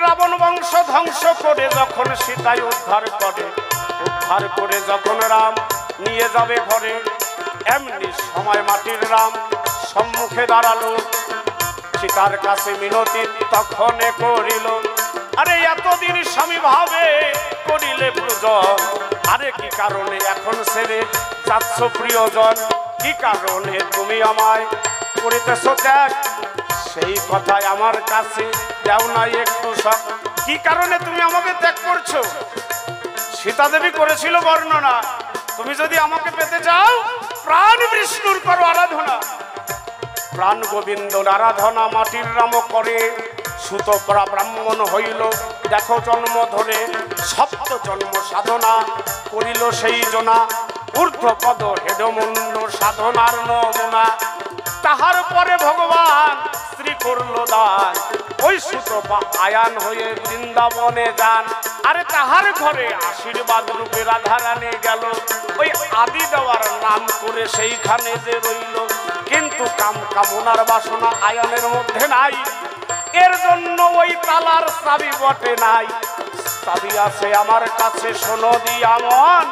রাবণ বংশ ধ্বংস করে যখন সীতাই উদ্ধার করে যখন রাম নিয়ে যাবে ঘরে, এমনি সময় মাটির রাম সম্মুখে দাঁড়ালো, সীতার কাছে মিনতি তখন করিল, আরে এতদিন স্বামী ভাবে করিলে পূজন, আরে কি কারণে এখন ছেড়ে যাচ্ছ প্রিয়জন? কি কারণে তুমি আমায় করিতেছ ত্যাগ? সেই কথাই আমার কাছে দেও নাই একটু সব। কি কারণে তুমি আমাকে ত্যাগ করছো? সীতা দেবী করেছিল বর্ণনা, তুমি যদি আমাকে পেতে চাও প্রাণ বিষ্ণুর করো আরাধনা। প্রাণ গোবিন্দর আরাধনা মাটির রাম করে, সুতপরা ব্রাহ্মণ হইল দেখো জন্ম ধরে, সপ্ত জন্ম সাধনা করিল সেই জনা, ঊর্ধ্বপদ হেডমুন্ড সাধনার নমুনা। তাহার পরে ভগবান শ্রী করল দান, ওই সুতপা আয়ান হয়ে বৃন্দাবনে যান। আরে তাহার ঘরে আশীর্বাদ রূপে রাধারানী গেল, ওই আদি দেওয়ার নাম করে সেইখানে যে রইল। কিন্তু কামনার বাসনা আয়নের মধ্যে নাই, এর জন্য ওই তালার চাবি বটে নাই। চাবি আছে আমার কাছে শোনো দিয়া মন,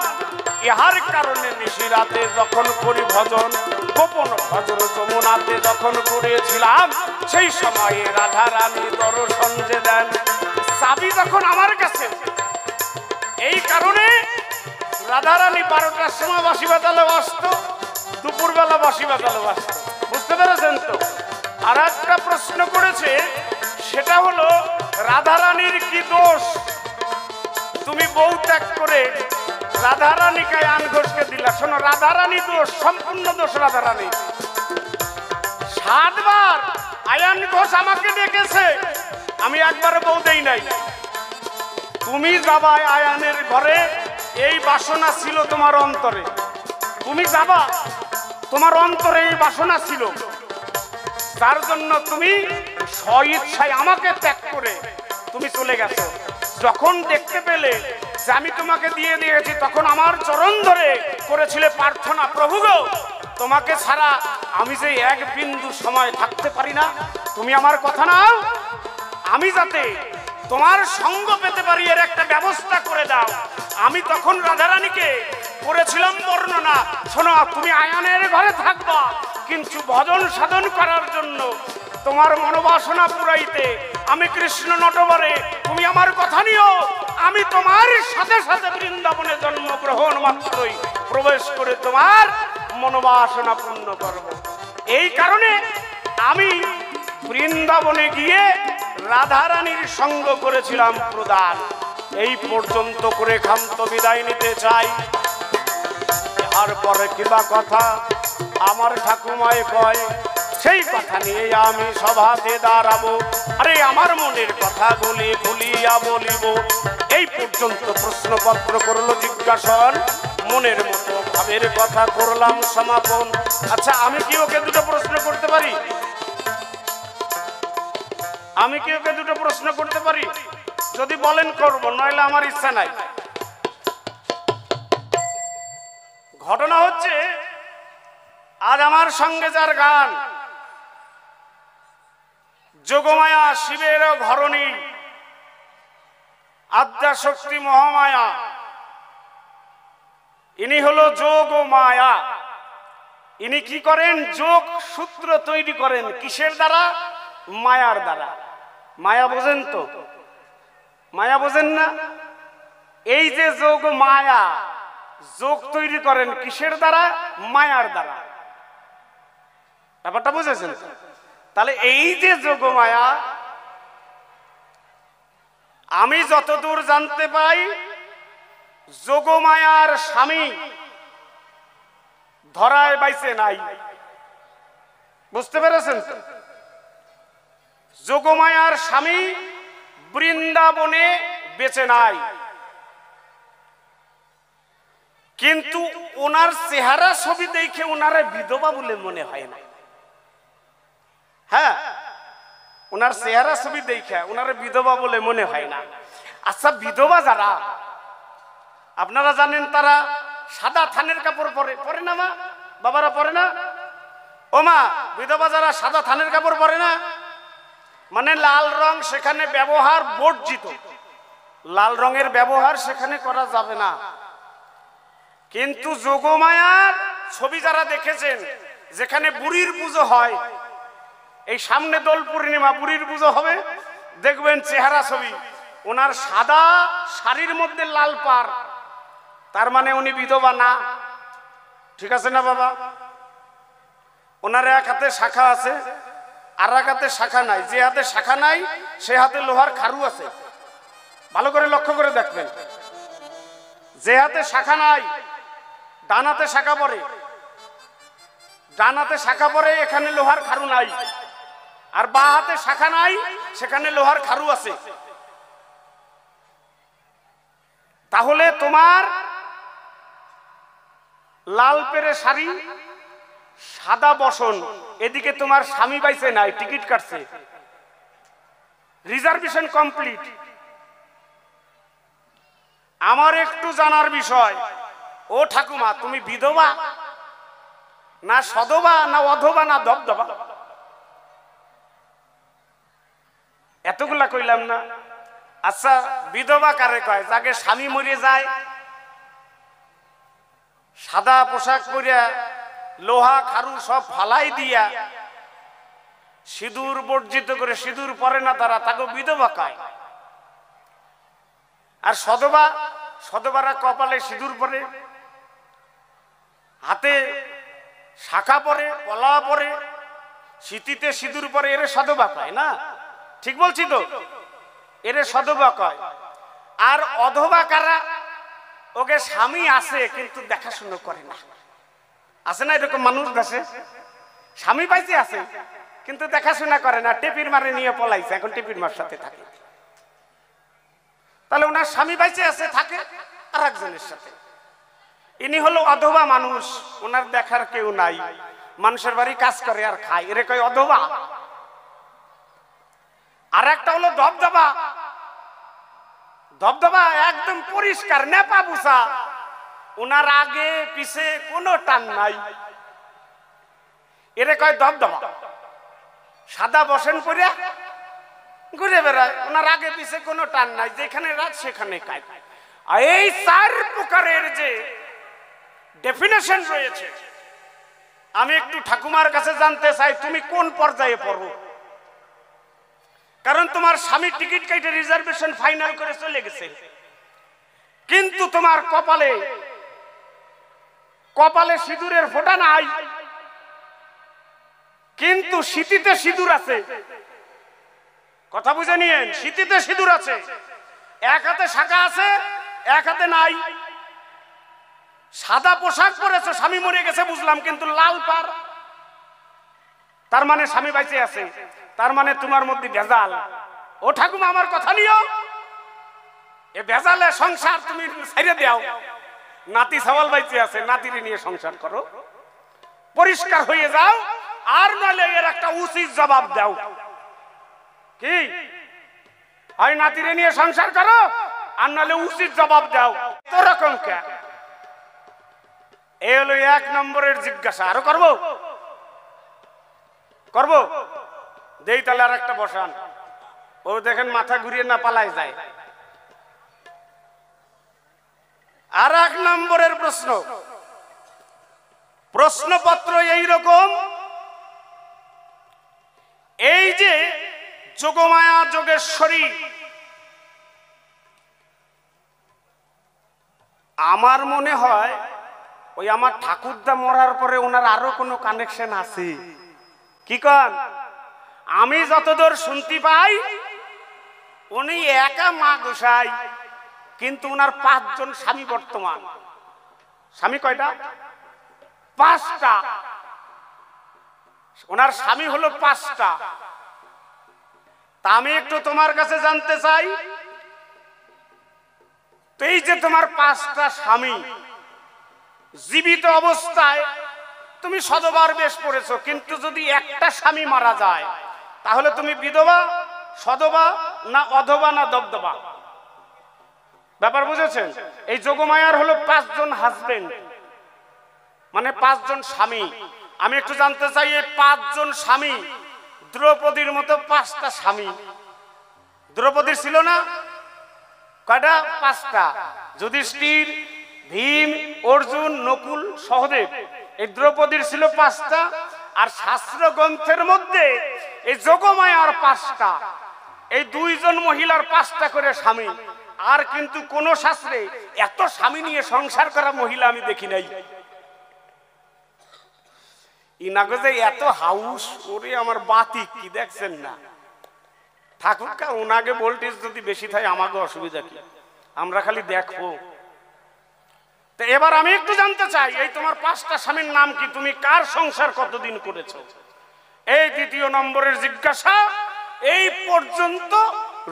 ইহার কারণে নিশি রাতে যখন করি ভজন, গোপন ভজন যমুনাতে যখন করেছিলাম, সেই সময়ে রাধা রানী দর্শন যে দেন। চাবি যখন আমার কাছে, এই কারণে রাধা রানী 12টার সময় বাঁশি বাজালে বাসত, দুপুরবেলা বাঁশি বাজালে বাসত। বুঝতে পেরেছেন তো? আর একটা প্রশ্ন করেছে, সেটা হলো রাধা রানীর কি দোষ? তুমি বউ ত্যাগ করে রাধা রানীকে আন ঘোষকে দিলা। শোনো, রাধা রানী দোষ, সম্পূর্ণ দোষ রাধা রানী। 7 বার আয়ান ঘোষ আমাকে ডেকেছে, আমি একবারে বউ দেই নাই। তুমি যাবা আয়ানের ঘরে, এই বাসনা ছিল তোমার অন্তরে, তুমি যাবা, তোমার অন্তরে এই বাসনা ছিল, তার জন্য তুমি স্বইচ্ছায় আমাকে ত্যাগ করে তুমি চলে গেছো। যখন দেখতে পেলে যে আমি তোমাকে দিয়ে দিয়েছি, তখন আমার চরণ ধরে করেছিলে প্রার্থনা, প্রভু গো তোমাকে ছাড়া আমি যে এক বিন্দু সময় থাকতে পারি না, তুমি আমার কথা নাও, আমি যাতে তোমার সঙ্গ পেতে পারি এর একটা ব্যবস্থা করে দাও। আমি তখন রাধারানীকে করেছিলাম বর্ণনা, শোনো তুমি আয়ানের ঘরে থাকবা, কিন্তু ভজন সাধন করার জন্য তোমার মনোবাসনা পুরাইতে আমি কৃষ্ণ নটবরে, তুমি আমার কথা নিও, আমি তোমার সাথে সাথে বৃন্দাবনে জন্মগ্রহণ মাত্রই প্রবেশ করে তোমার মনোবাসনা পূর্ণ করব। এই কারণে আমি বৃন্দাবনে গিয়ে রাধারানীর সঙ্গ করেছিলাম প্রদান। এই পর্যন্ত করে ক্ষান্ত বিদায় নিতে চাই। তারপরে কিবা কথা আমার ঠাকুমায় কয়, সেই কথা নিয়ে আমি সভাতে দাঁড়াবো, আরে আমার মনের কথাগুলি খুলিয়া বলিব। এই পর্যন্ত প্রশ্নপত্র করলো জিজ্ঞাসন, মনের মতো ভাবের কথা করলাম সমাপন। আচ্ছা, আমি কি ওকে দুটো প্রশ্ন করতে পারি? আমি কি ওকে দুটো প্রশ্ন করতে পারি? যদি বলেন করবো, নইলে আমার ইচ্ছা নাই। ঘটনা হচ্ছে, আজ আমার সঙ্গে যার গান, যোগমায়া শিবের ঘরণী আদ্যাশক্তি মহামায়া, ইনি হলো যোগ মায়া। ইনি কি করেন? যোগ সূত্র তৈরি করেন। কিসের দ্বারা? মায়ার দ্বারা। মায়া বোঝেন তো? মায়া বোঝেন না? এই যে যোগ মায়া, যোগ তৈরি করেন কিসের দ্বারা? মায়ার দ্বারা। ব্যাপারটা বুঝেছেন? তাহলে এই যে যোগ মায়া, আমি যতদূর জানতে পাই, যোগমায়ার স্বামী ধরায় বাইছে নাই। বুঝতে পেরেছেন? যোগমায়ার স্বামী বৃন্দাবনে বেঁচে নাই, কিন্তু ওনার চেহারা ছবি দেখে ওনারে বিধবা বলে মনে হয় না। হ্যাঁ, ওনার চেহারা ছবি দেখে ওনারে বিধবা বলে মনে হয় না। আচ্ছা, বিধবা যারা, আপনারা জানেন তারা সাদা থানের কাপড় পরে, পরে না মা? বাবারা পরে না? ও মা, বিধবা যারা সাদা থানের কাপড় পরে না, মানে লাল রং সেখানে ব্যবহার বর্জিত, লাল রঙের ব্যবহার সেখানে করা যাবে না। কিন্তু যোগমায়ার ছবি যারা দেখেছেন, যেখানে বুড়ির পুজো হয়, এই সামনে দোল পূর্ণিমা বুড়ির পুজো হবে, দেখবেন চেহারা ছবি, ওনার সাদা শাড়ির মধ্যে লাল পাড়, তার মানে উনি বিধবা না। ঠিক আছে না বাবা? ওনার এক হাতে শাখা আছে, আর এক হাতে শাখা নাই। যে হাতে শাখা নাই সে হাতে লোহার খারু আছে। ভালো করে লক্ষ্য করে দেখবেন, যে হাতে শাখা নাই ডান হাতে শাখা পরে, ডান হাতে শাখা পরে, এখানে লোহার খারু নাই। আর বাঁ হাতে শাখা নাই, সেখানে লোহার খারু আছে। তাহলে তোমার লাল পেরে শাড়ি, সাদা বসন, এদিকে তোমার স্বামী বাইছে নাই, টিকিট কাটছে, রিজার্ভেশন কমপ্লিট। আমার একটু জানার বিষয়, ও ঠাকুমা, তুমি বিধবা না সধবা না অধবা না দবদবা? এতগুলা কইলাম না? আচ্ছা, বিধবা কারে কয়? যাকে স্বামী মরে যায়, সাদা পোশাক পরিয়া লোহা খারু সব ফালাই দিয়া সিঁদুর বর্জিত করে, সিঁদুর পরে না তারা, তাকে বিধবা কয়। আর সধবা, সধবারা কপালে সিঁদুর পরে, হাতে শাখা পরে, পলা পরে, সিঁথিতে সিঁদুর পরে, এরে সধবা কয় না? ঠিক বলছি তো? এরে সধবা কয়। আর অধবা কারা? ওকে স্বামী আছে কিন্তু দেখাশোনা করে না। আছে না এরকম মানুষ দেশে? স্বামী পাইছে আছে কিন্তু দেখাশোনা করে না, টেপির মারে নিয়ে পলাইছে, এখন টেপির মার সাথে থাকে। তাহলে ওনার স্বামী পাইছে আছে, থাকে আর একজনের সাথে। ইনি হলো অধবা মানুষ, ওনার দেখার কেউ নাই, মানুষের বাড়ি কাজ করে আর খায়, এরে কয় অধবা। আর একটা হলো দবদবা। দবদবা একদম পরিষ্কার, নেপা বুসা, ওনার আগে পিছে কোনো টান নাই, এরে কয় দবদবা। সাদা বসেন পরে ঘুরে বেড়ায়, ওনার আগে পিছে কোনো টান নাই, যেখানে রাত সেখানে কাজ। আর এই চার প্রকারের যে ডেফিনেশন রয়েছে, আমি একটু ঠাকুমার কাছে জানতে চাই, তুমি কোন পর্যায়ে পড়ো? কারণ তোমার স্বামী টিকিট কেটে রিজার্ভেশন ফাইনাল করে চলে গেছে, কিন্তু তোমার কপালে, কপালে সিঁদুরের ফোঁটা নাই, কিন্তু সিঁথিতে সিঁদুর আছে। কথা বুঝে নিয়েন, সিঁথিতে সিঁদুর আছে, এক হাতে শাখা আছে, এক হাতে নাই। সাদা পোশাক পরেছো, স্বামী মরে গেছে বুঝলাম, কিন্তু লাল পার, তার মানে স্বামী বাইচে আছে, তার মানে তোমার মধ্যে ভেজাল। ও ঠাকুমা আমার কথা নিও, এ ভেজালে সংসার তুমি ছেড়ে দাও। নাতি সওয়াল বাইচে আছে, নাতিরে নিয়ে সংসার করো, পরিষ্কার হয়ে যাও, আর নইলে এর একটা উচিত জবাব দাও। কি হয়, নাতিরে নিয়ে সংসার করো, আর নাহলে উচিত জবাব দাও। তো রকম কে? এই হলো 1 নম্বরের জিজ্ঞাসা। আরো করবো করবো দেই তাহলে আর একটা বসান। ও দেখেন মাথা ঘুরিয়ে না পালায় যায়। আর 1 নম্বরের প্রশ্ন, প্রশ্নপত্র এইরকম, এই যে যোগমায়া যোগেশ্বরী, আমার মনে হয় ওই আমার ঠাকুরদা মরার পরে ওনার আরো কোনো কানেকশন আছে। কি কন? আমি যতদূর শুনতে পাই উনি একা মা গোসাই, কিন্তু ওনার 5 জন স্বামী বর্তমান। স্বামী কয়টা? 5টা। ওনার স্বামী হলো 5টা। তা আমি একটু তোমার কাছে জানতে চাই, তো এই যে তোমার 5টা স্বামী, জীবিত অবস্থায় তুমি সদবার বেশ পড়েছো, কিন্তু যদি একটা স্বামী মারা যায় তাহলে তুমি বিধবা, সদবা, না অধবা, না দবদবা? ব্যাপার বুঝেছেন? এই যোগমায়ার হলো 5 জন হাজবেন্ড, মানে 5 জন স্বামী। আমি একটু জানতে চাই, এই 5 জন স্বামী, দ্রৌপদীর মতো 5টা স্বামী। দ্রৌপদীর ছিল না কয়টা? 5টা। যুধিষ্ঠির, ভীম, অর্জুন, নকুল, সহদেব। এই দ্রৌপদীর ছিল 5টা। আর শাস্ত্র গ্রন্থের মধ্যে এই যোগমায়ার 5টা, এই 2 জন মহিলার 5টা করে স্বামী। আর কিন্তু কোন শাস্ত্রে এত স্বামী নিয়ে সংসার করা মহিলা আমি দেখি নাই। ইনাকে যে এত হাউস, ওরে আমার বাতি কি দেখছেন না? ঠাকুরকা ওনাকে ভোল্টেজ যদি বেশি থাকে আমাকে অসুবিধা কি? আমরা খালি দেখবো। তো এবার আমি একটু জানতে চাই, এই তোমার 5টা স্বামীর নাম কি? তুমি কার সংসার কতদিন করেছো? এই 2য় নম্বরের জিজ্ঞাসা এই পর্যন্ত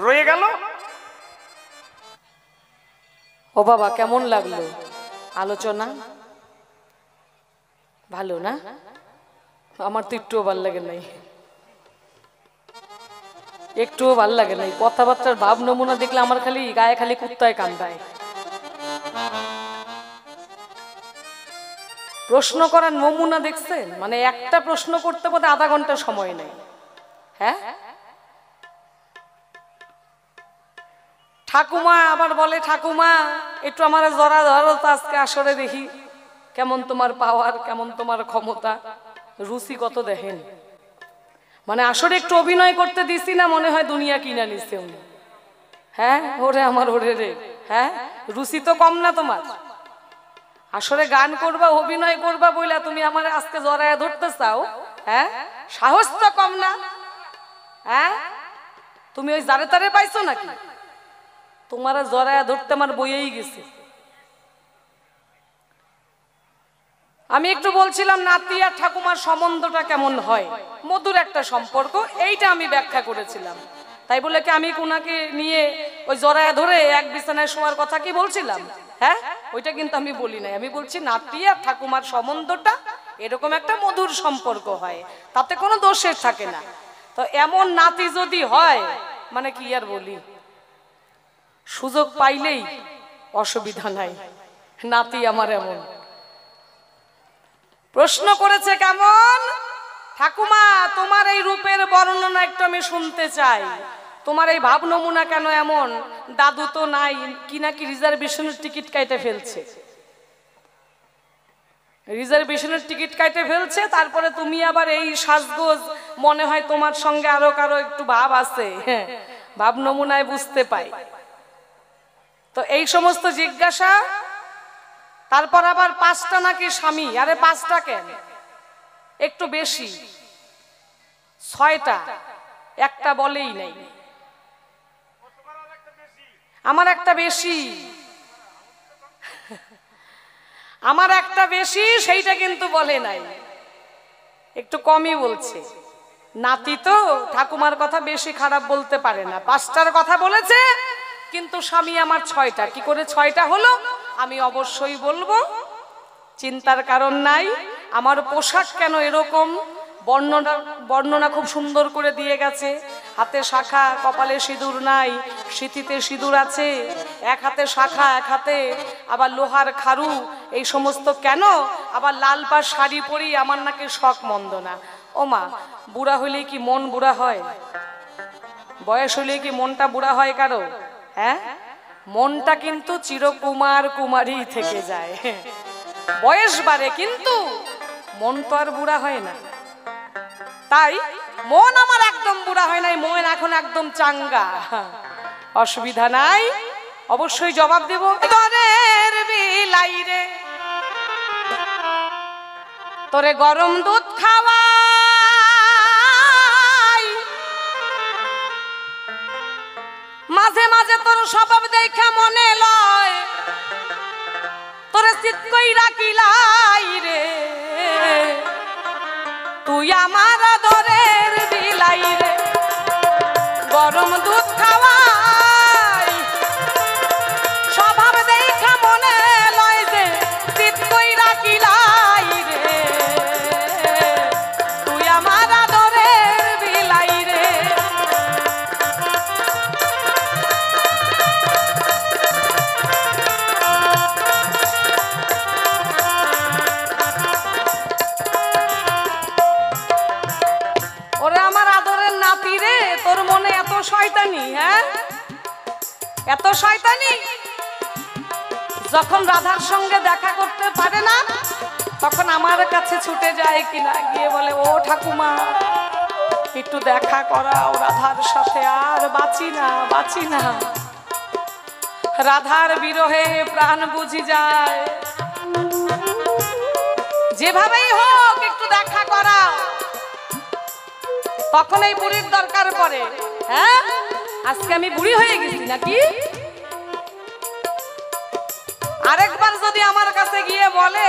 রয়ে গেল। ও বাবা, কেমন লাগলো আলোচনা? ভালো না? আমার তো একটুও ভাল লাগে নাই, একটুও ভাল লাগে নাই। কথাবার্তার ভাব নমুনা দেখলে আমার খালি গায়ে খালি কুত্তায় কান্দায়। প্রশ্ন করার নমুনা দেখছেন? মানে একটা প্রশ্ন করতে বোধ 1/2 ঘন্টা সময় নেই। হ্যাঁ, ঠাকুমা আবার বলে, ঠাকুমা একটু আমার জরা ধরো তো আজকে আসরে দেখি কেমন তোমার পাওয়ার, কেমন তোমার ক্ষমতা, রুচি কত দেখেন। মানে আসরে একটু অভিনয় করতে দিছি না, মনে হয় দুনিয়া কিনা নিচ্ছে উনি। হ্যাঁ, ওরে আমার ওরে রে। হ্যাঁ, রুচি তো কম না তোমার। আসরে গান করবা, অভিনয় করবা বইলা তুমি আমার আজকে জড়ায় ধরতে চাও? হ্যাঁ, সাহস তো কম না? হ্যাঁ, তুমি ওই জারে তারে পাইছো নাকি? তোমার জড়ায় ধরতে আমার বইয়েই গেছে। আমি একটু বলছিলাম নাতি আর ঠাকুমার সম্বন্ধটা কেমন হয়, মধুর একটা সম্পর্ক, এইটা আমি ব্যাখ্যা করেছিলাম। তাই বলে কি আমি কোনাকে নিয়ে ওই জড়ায় ধরে এক বিছানায় শোয়ার কথা কি বলছিলাম? হ্যাঁ, ওইটা কিন্তু আমি বলি নাই। আমি বলছি নাতি আর ঠাকুমার সম্বন্ধটা এরকম একটা মধুর সম্পর্ক হয়, তাতে কোনো দোষের থাকে না। তো এমন নাতি যদি হয়, মানে কি আর বলি, সুযোগ পাইলেই অসুবিধা নাই। নাতি আমার এমন। প্রশ্ন করেছে কেমন? ঠাকুমা তোমার এই রূপের বর্ণনা একটু আমি শুনতে চাই। তোমার এই ভাব নমুনা কেন এমন? দাদু তো নাই, কি নাকি রিজার্ভেশনের টিকিট কাটে ফেলছে, রিজার্ভেশনের টিকিট কাটে ফেলছে। তারপরে তুমি আবার এই সাজগোজ, মনে হয় তোমার সঙ্গে আরো কারো একটু ভাব আছে। হ্যাঁ, ভাব নমুনায় বুঝতে পাই। তো এই সমস্ত জিজ্ঞাসা। তারপর আবার 5টা নাকি স্বামী। আরে 5টা কেন, একটু বেশি, 6টা। একটা বলেই নাই, আমার একটা বেশি। আমার একটা বেশি, সেইটা কিন্তু বলে নাই, একটু কমই বলছে। নাতি তো ঠাকুমার কথা বেশি খারাপ বলতে পারে না, 5টার কথা বলেছে, কিন্তু স্বামী আমার 6টা। কি করে 6টা হলো আমি অবশ্যই বলবো, চিন্তার কারণ নাই। আমার পোশাক কেন এরকম, বর্ণনা খুব সুন্দর করে দিয়ে গেছে। হাতে শাখা, কপালে সিঁদুর নাই, সিঁথিতে সিঁদুর আছে, এক হাতে শাখা, এক হাতে আবার লোহার খারু, এই সমস্ত কেন? আবার লাল পাড় শাড়ি পরি, আমার নাকি শখ মন্দ না। ও মা, বুড়া হইলে কি মন বুড়া হয়? বয়স হইলে কি মনটা বুড়া হয় কারো? হ্যাঁ, মনটা কিন্তু চিরকুমার কুমারী থেকে যায়। বয়স বাড়ে কিন্তু মন তো আর বুড়া হয় না। তাই মন আমার একদম বুড়া হয় নাই, মন এখন একদম চাঙ্গা, অসুবিধা নাই। অবশ্যই জবাব দেব। দরের বিলাই রে তোরে গরম দুধ খাওয়াই, মাঝে মাঝে তোর স্বভাব দেখা মনে লয়, তোরে চিত কইরা কিলাই রে, তুই আমার দরের বিলাই রে, গরম দুধ খাওয়াই, স্বভাব দেখা মনে লয় যে চিত কইরা কিলাই রে, তুই আমার দরের বিলাই রে। ওরে আমার আদরের নাতি রে, তোর মনে এত শয়তানি? হ্যাঁ, এত শয়তানি? যখন রাধার সঙ্গে দেখা করতে পারে না তখন আমার কাছে ছুটে যায় কিনা, গিয়ে বলে ও ঠাকুমা একটু দেখা করাও রাধার সাথে, আর বাঁচি না, বাঁচি না, রাধার বিরহে প্রাণ বুঝি যায়, যেভাবেই হোক একটু দেখা করাও। তখন এই বুড়ির দরকার পড়ে। হ্যাঁ, আজকে আমি বুড়ি হয়ে গেছি নাকি? আরেকবার যদি আমার কাছে গিয়ে বলে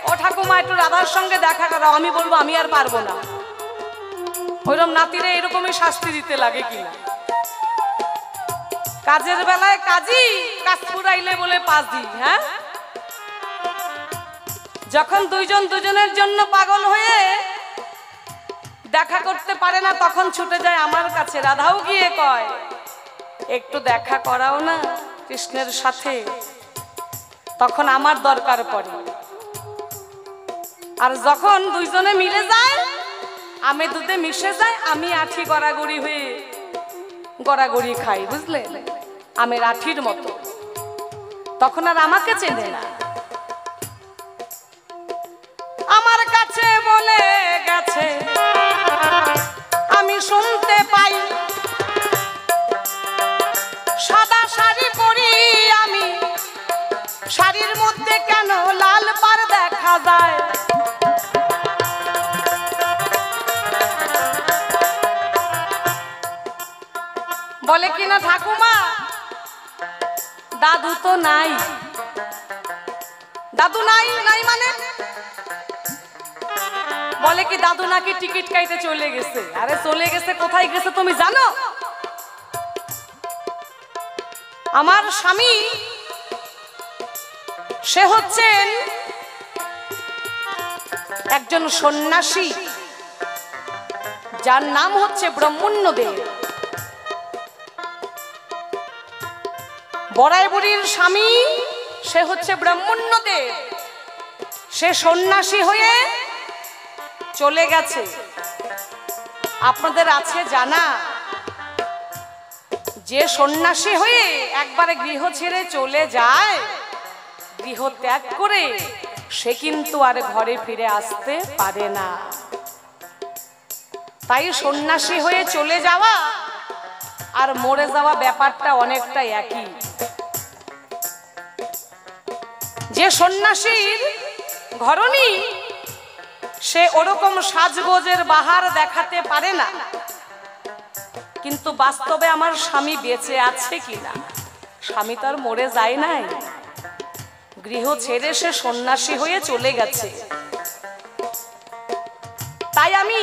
ও ঠাকুমা একটু রাধার সঙ্গে দেখা করো, আমি বলবো আমি আর পারবো না। ওইরকম নাতিরে এরকমই শাস্তি দিতে লাগে কিনা। কাজের বেলায় কাজী, কাজ পুরাইলে বলে পাজি। হ্যাঁ, যখন দুইজন দুজনের জন্য পাগল হয়ে দেখা করতে পারে না তখন ছুটে যায় আমার কাছে। রাধাও গিয়ে কয় একটু দেখা করাও না কৃষ্ণের সাথে, তখন আমার দরকার পড়ে। আর যখন দুইজনে মিলে যায়, আমি দুধে মিশে যায়, আমি আঠি গড়াগড়ি হয়ে গড়াগড়ি খাই, বুঝলে, আমি আঠির মতো, তখন আর আমাকে চেনে না। আমার কাছে বলে গেছে, আমি শুনতে পাই, সাদা শাড়ি পরি আমি, শাড়ির মধ্যে কেন লাল পাড় দেখা যায়। বলে কিনা ঠাকুমা দাদু তো নাই। দাদু নাই? নাই মানে? বলে কি দাদু নাকি টিকিট কাইতে চলে গেছে। আরে চলে গেছে, কোথায় গেছে তুমি জানো? আমার স্বামী সে হচ্ছেন একজন সন্ন্যাসী, যার নাম হচ্ছে ব্রহ্মণ্যদেব। বড়াই বুড়ির স্বামী সে হচ্ছে ব্রহ্মণ্যদেব। সে সন্ন্যাসী হয়ে চলে গেছে। আপনাদের আছে জানা, যে সন্ন্যাসী হয়ে একবারে গৃহ ছেড়ে চলে যায়, গৃহ ত্যাগ করে, সে কিন্তু আর ঘরে ফিরে আসতে পারে না। তাই সন্ন্যাসী হয়ে চলে যাওয়া আর মরে যাওয়া ব্যাপারটা অনেকটা একই। যে সন্ন্যাসীর ঘরণী, সে ওরকম সাজগোজের বাহার দেখাতে পারে না, কিন্তু বাস্তবে আমার স্বামী বেঁচে আছে কিনা, স্বামী তার মরে যায় নাই, গৃহ ছেড়ে সে সন্ন্যাসী হয়ে চলে গেছে। তাই আমি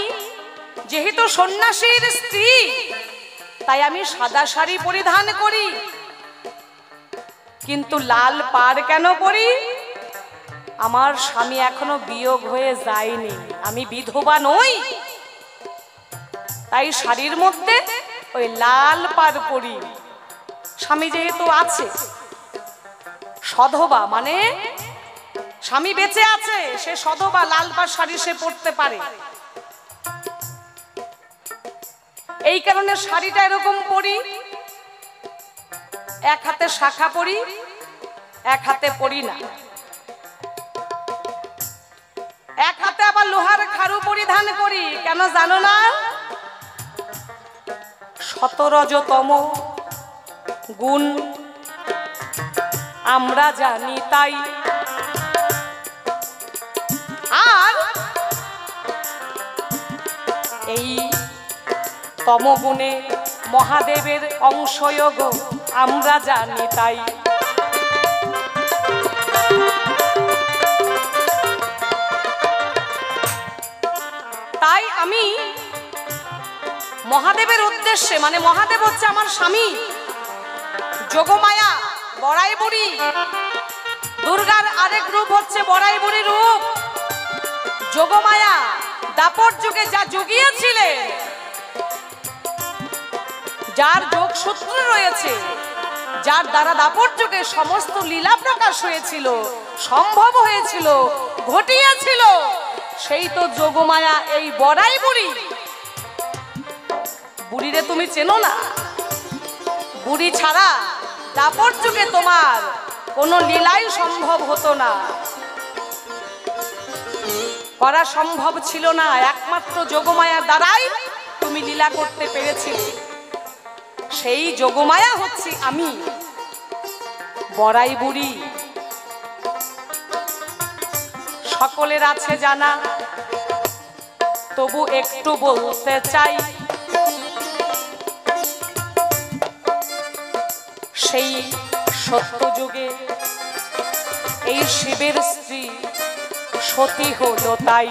যেহেতু সন্ন্যাসীর স্ত্রী, তাই আমি সাদা শাড়ি পরিধান করি, কিন্তু লাল পাড় কেন পরি? আমার স্বামী এখনো বিয়োগ হয়ে যায়নি, আমি বিধবা নই, তাই শাড়ির মধ্যে ওই লাল পাড় পরি। স্বামী যেহেতু আছে, সধবা মানে স্বামী বেঁচে আছে, সে সধবা, লাল পাড় শাড়ি সে পরতে পারে। এই কারণে শাড়িটা এরকম পরি, এক হাতে শাখা পরি, এক হাতে পরি না, এক হাতে আবার লোহার খারু পরিধান করি। কেন জানো না? শতরজতম গুণ আমরা জানি তাই। আর এই তমগুণে মহাদেবের অংশয়োগ আমরা জানি তাই। তাই আমি মহাদেবের উদ্দেশ্যে, মানে মহাদেব হচ্ছে আমার স্বামী, যোগমায়া বড়াই বুড়ি, দুর্গার আরেক রূপ হচ্ছে বড়াই বুড়ি রূপ। যোগমায়া দাপর যুগে যা জুগিয়েছিলেন, যার যোগসূত্র রয়েছে, যার দ্বারা দাপর যুগে সমস্ত লীলা প্রকাশ হয়েছিল, সম্ভব হয়েছিল, ঘটিয়েছিল, সেই তো যোগমায়া এই বড়াই বুড়ি। বুড়িরে তুমি চেনো না? বুড়ি ছাড়া দাপর যুগে তোমার কোনো লীলাই সম্ভব হতো না, করা সম্ভব ছিল না। একমাত্র যোগমায়ার দ্বারাই তুমি লীলা করতে পেরেছিলে। সেই যোগমায়া হচ্ছি আমি, বড়াই বুড়ি। সকলের আছে জানা, তবু একটু বলতে চাই। সেই সত্যযুগে এই শিবের স্ত্রী সতী হলো তাই।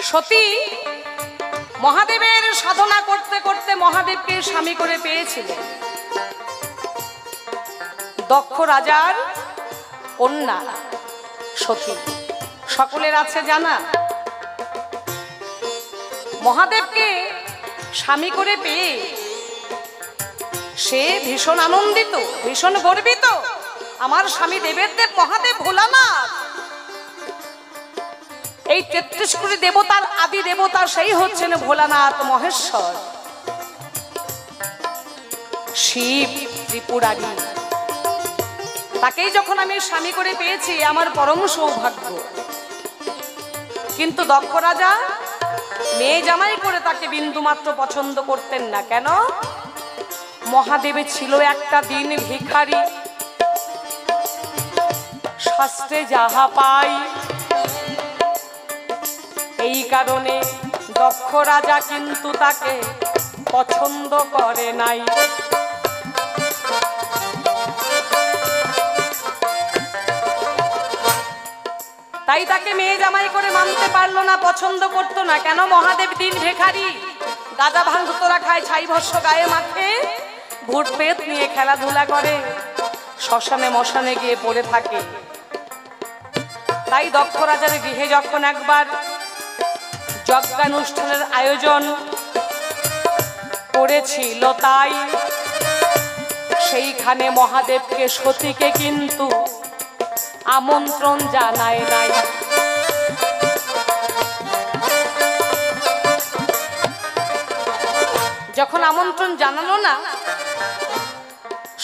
সতী মহাদেবের সাধনা করতে করতে মহাদেবকে স্বামী করে পেয়েছিলেন। দক্ষ রাজার কন্যা সতী, সকলের আছে জানা। মহাদেবকে স্বামী করে পেয়ে সে ভীষণ আনন্দিত, ভীষণ গর্বিত। আমার স্বামী দেবের দেব মহাদেব ভোলানাথ, এই ৩৩ কোটি দেবতার আদি দেবতা সেই হচ্ছেন ভোলানাথ মহেশ্বর, শিব ত্রিপুরারি। তাকেই যখন আমি স্বামী করে পেয়েছি, আমার পরম সৌভাগ্য। কিন্তু দক্ষ রাজা মেয়ে জামাই করে তাকে বিন্দুমাত্র পছন্দ করতেন না। কেন? মহাদেবে ছিল একটা দিন ভিখারি, শাস্ত্রে যাহা পাই। এই কারণে দক্ষ রাজা কিন্তু তাকে পছন্দ করে নাই। তাই তাকে মেয়ে জামাই করে মানতে পারলো না, পছন্দ করতো না। কেন? মহাদেব দিন ভিখারি, গাঁজা ভাঙ তোরা খায়, ছাই ভস্য গায়ে মাখে, ভূত পেট নিয়ে খেলাধুলা করে, শ্মশানে মশানে গিয়ে পড়ে থাকে। তাই দক্ষ রাজার গৃহে যখন একবার যজ্ঞানুষ্ঠানের আয়োজন করেছিল, তাই সেইখানে মহাদেবকে সতীকে কিন্তু আমন্ত্রণ জানায় নাই। যখন আমন্ত্রণ জানালো না,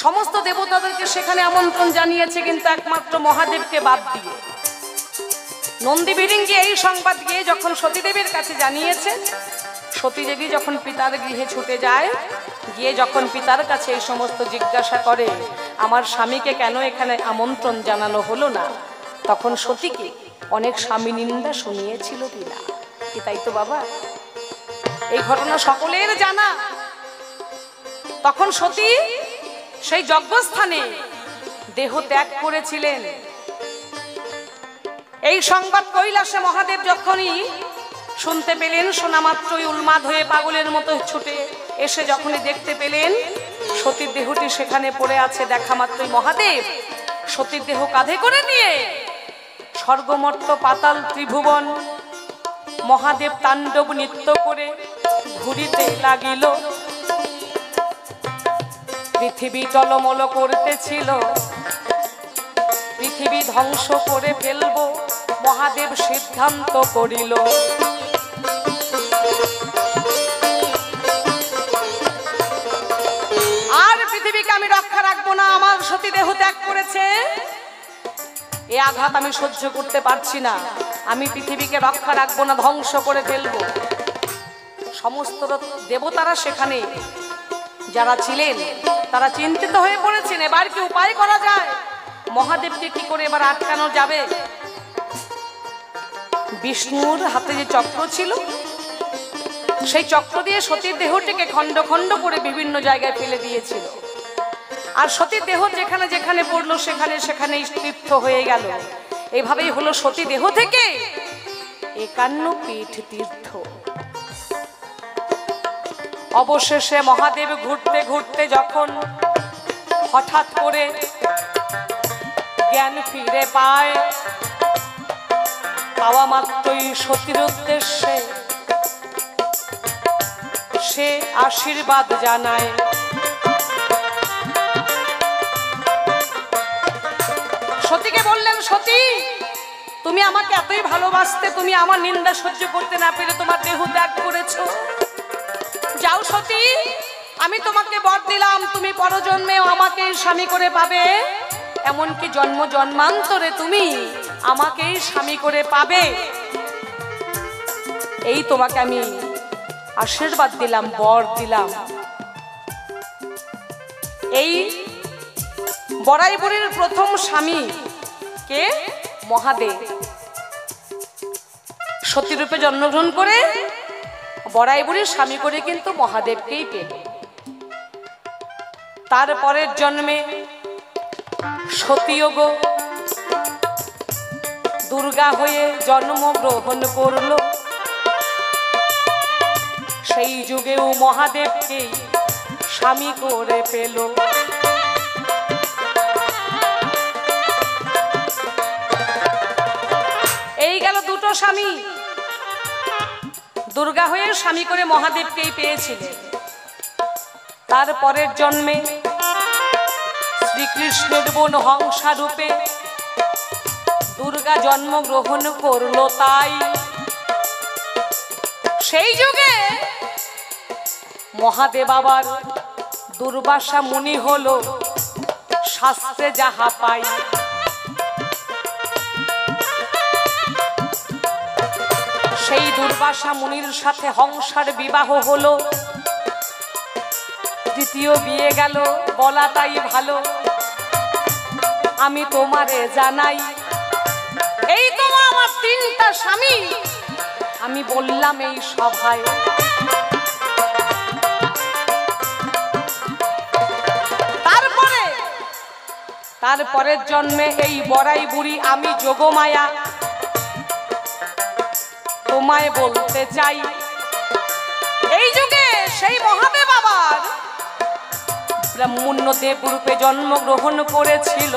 সমস্ত দেবতাদেরকে সেখানে আমন্ত্রণ জানিয়েছে, কিন্তু একমাত্র মহাদেবকে বাদ দিয়ে। নন্দী বিরিঙ্গি এই সংবাদ গিয়ে যখন সতীদেবীর কাছে জানিয়েছে, সতীদেবী যখন পিতার গৃহে ছুটে যায়, গিয়ে যখন পিতার কাছে এই সমস্ত জিজ্ঞাসা করে, আমার স্বামীকে কেন এখানে আমন্ত্রণ জানানো হলো না, তখন সতীকে অনেক স্বামী নিন্দা শুনিয়েছিল পিতা। কি তাই তো বাবা? এই ঘটনা সকলের জানা। তখন সতী সেই যজ্ঞস্থানে দেহ ত্যাগ করেছিলেন। এই সংবাদ কৈলাসে মহাদেব যখনই শুনতে পেলেন, শোনা মাত্রই উন্মাদ হয়ে পাগলের মতো ছুটে এসে যখনই দেখতে পেলেন সতীর দেহটি সেখানে পড়ে আছে, দেখা মাত্রই মহাদেব সতীর দেহ কাঁধে করে নিয়ে স্বর্গমর্ত পাতাল ত্রিভুবন মহাদেব তাণ্ডব নৃত্য করে ঘুরিতে লাগিল। পৃথিবী টলমল করতেছিল, পৃথিবী ধ্বংস করে ফেলব মহাদেব সিদ্ধান্ত করিল। আর পৃথিবীকে আমি রক্ষা রাখবো না, আমার সতী দেহ ত্যাগ করেছে, এ আঘাত আমি সহ্য করতে পারছি না, আমি পৃথিবীকে রক্ষা রাখবো না, ধ্বংস করে ফেলবো। সমস্ত দেবতারা সেখানে যারা ছিলেন তারা চিন্তিত হয়ে পড়েছেন, এবার কি উপায় করা যায়, মহাদেবকে কি করে এবার আটকানো যাবে। বিষ্ণুর হাতে যে চক্র ছিল সেই চক্র দিয়ে সতীর দেহটিকে খণ্ড খণ্ড করে বিভিন্ন জায়গায় ফেলে দিয়েছিল, আর সতীর দেহ যেখানে যেখানে পড়লো সেখানে সেখানে তীর্থ হয়ে গেল। এইভাবেই হলো সতী দেহ থেকে 51 পীঠ তীর্থ। অবশেষে মহাদেব ঘুরতে ঘুরতে যখন হঠাৎ করে জ্ঞান ফিরে পায়, পাওয়া মাত্রই সতীর উদ্দেশ্যে সে আশীর্বাদ জানায়। সতীকে বললেন, সতী তুমি আমাকে এতই ভালোবাসতে, তুমি আমার নিন্দা সহ্য করতে না পেরে তোমার দেহ ত্যাগ করেছো। যাও সতী, আমি তোমাকে বর দিলাম, তুমি পরজন্মেও আমাকে স্বামী করে পাবে, এমনকি জন্ম জন্মান্তরে তুমি আমাকেই স্বামী করে পাবে, এই তোমাকে আমি আশীর্বাদ দিলাম, বর দিলাম। এই বড়াই বুড়ির প্রথম স্বামী কে? মহাদেব। সতী রূপে জন্মগ্রহণ করে বড়াই বুড়ির স্বামী করে কিন্তু মহাদেবকেই পেল। তারপরের জন্মে সতীয়োগ দুর্গা হয়ে জন্মগ্রহণ করল। সেই যুগেও মহাদেবকেই স্বামী করে পেল। এই গেল দুটো স্বামী, দুর্গা হয়ে স্বামী করে মহাদেবকেই পেয়েছিলেন। তারপরের জন্মে শ্রীকৃষ্ণের বোন হংসা রূপে দুর্গা জন্মগ্রহণ করল। তাই সেই যুগে মহাদেব আবার দুর্বাসা মুনি হলো শাস্ত্রে যাহা পাই। সেই দুর্বাসা মুনির সাথে হংসার বিবাহ হলো। দ্বিতীয় বিয়ে গেল, বলাটাই ভালো, আমি তোমারে জানাই। এই তো আমার 3টা স্বামী, আমি বললাম এই সভায়। তারপরের জন্মে এই বড়াই বুড়ি আমি যোগমায়া তোমায় বলতে চাই। এই যুগে সেই মহাদেব আবার ব্রাহ্মণ্য দেব রূপে জন্মগ্রহণ করেছিল,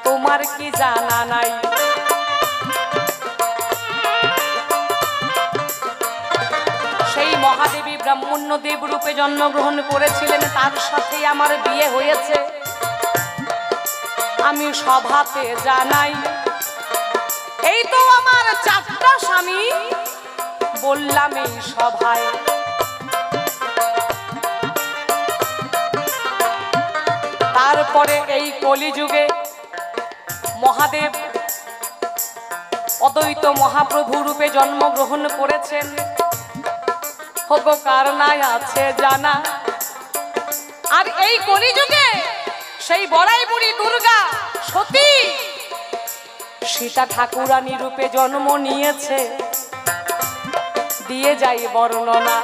তোমার কি জানা নাই? সেই মহাদেবী ব্রাহ্মণ্য দেব রূপে জন্মগ্রহণ করেছিলেন, তার সাথেই আমার বিয়ে হয়েছে, আমি সভাতে জানাই। এই তো আমার 4টা স্বামী, বললাম এই সভায়। তারপরে এই কলিযুগে মহাদেব অদ্বৈত মহাপ্রভু রূপে জন্মগ্রহণ করেছেন। হোগো কার নাই আছে জানা। আর এই কলিযুগে সেই বড়াই বুড়ি দুর্গা সতী সীতা ঠাকুরানী রূপে জন্ম নিয়েছে, দিয়ে যাই বর্ণনা।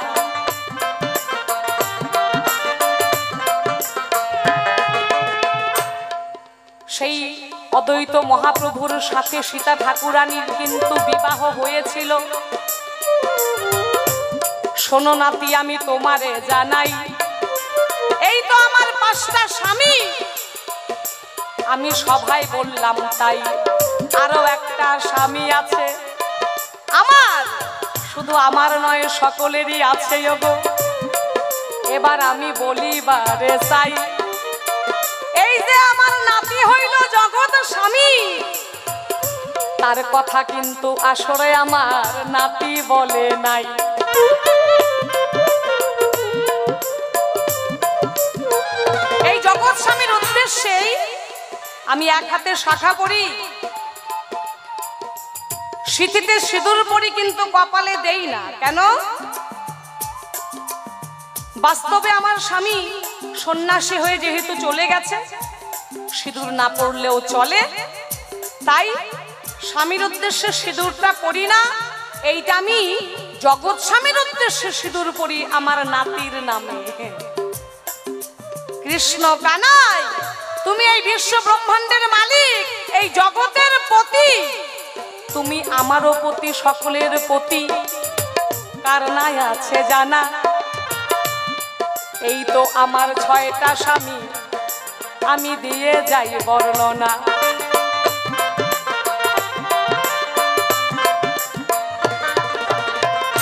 অদ্বৈত মহাপ্রভুর সাথে সীতা ঠাকুরানীর কিন্তু বিবাহ হয়েছিল। শোনো নাতি আমি তোমারে জানাই, এই তো আমার 5টা স্বামী, আমি সবাই বললাম তাই, আরো একটা স্বামী আছে আমার, শুধু আমার নয় সকলেরই আছে গো। এবার আমি বলিবারে চাই, এই যে আমার নাতি হইল জগৎ স্বামী, তার কথা কিন্তু আসলে আমার নাতি বলে নাই। এই জগৎ স্বামীর উদ্দেশ্যেই আমি এক হাতে শাখা পরি, সিঁথিতে সিঁদুর পরি, কিন্তু কপালে দেই না। কেন? বাস্তবে আমার স্বামী সন্ন্যাসী হয়ে যেহেতু চলে গেছে, সিঁদুর না পড়লেও চলে, তাই স্বামীর উদ্দেশ্যে সিঁদুরটা পরি না। এইটা আমি জগৎ স্বামীর উদ্দেশ্যে সিঁদুর পরি আমার নাতির নামে। কৃষ্ণ কানাই, তুমি এই বিশ্ব ব্রহ্মাণ্ডের মালিক, এই জগতের পতি, তুমি আমারও পতি, সকলের পতি, কার নাই আছে জানা। এই তো আমার 6টা স্বামী, আমি দিয়ে যাই বর্ণনা।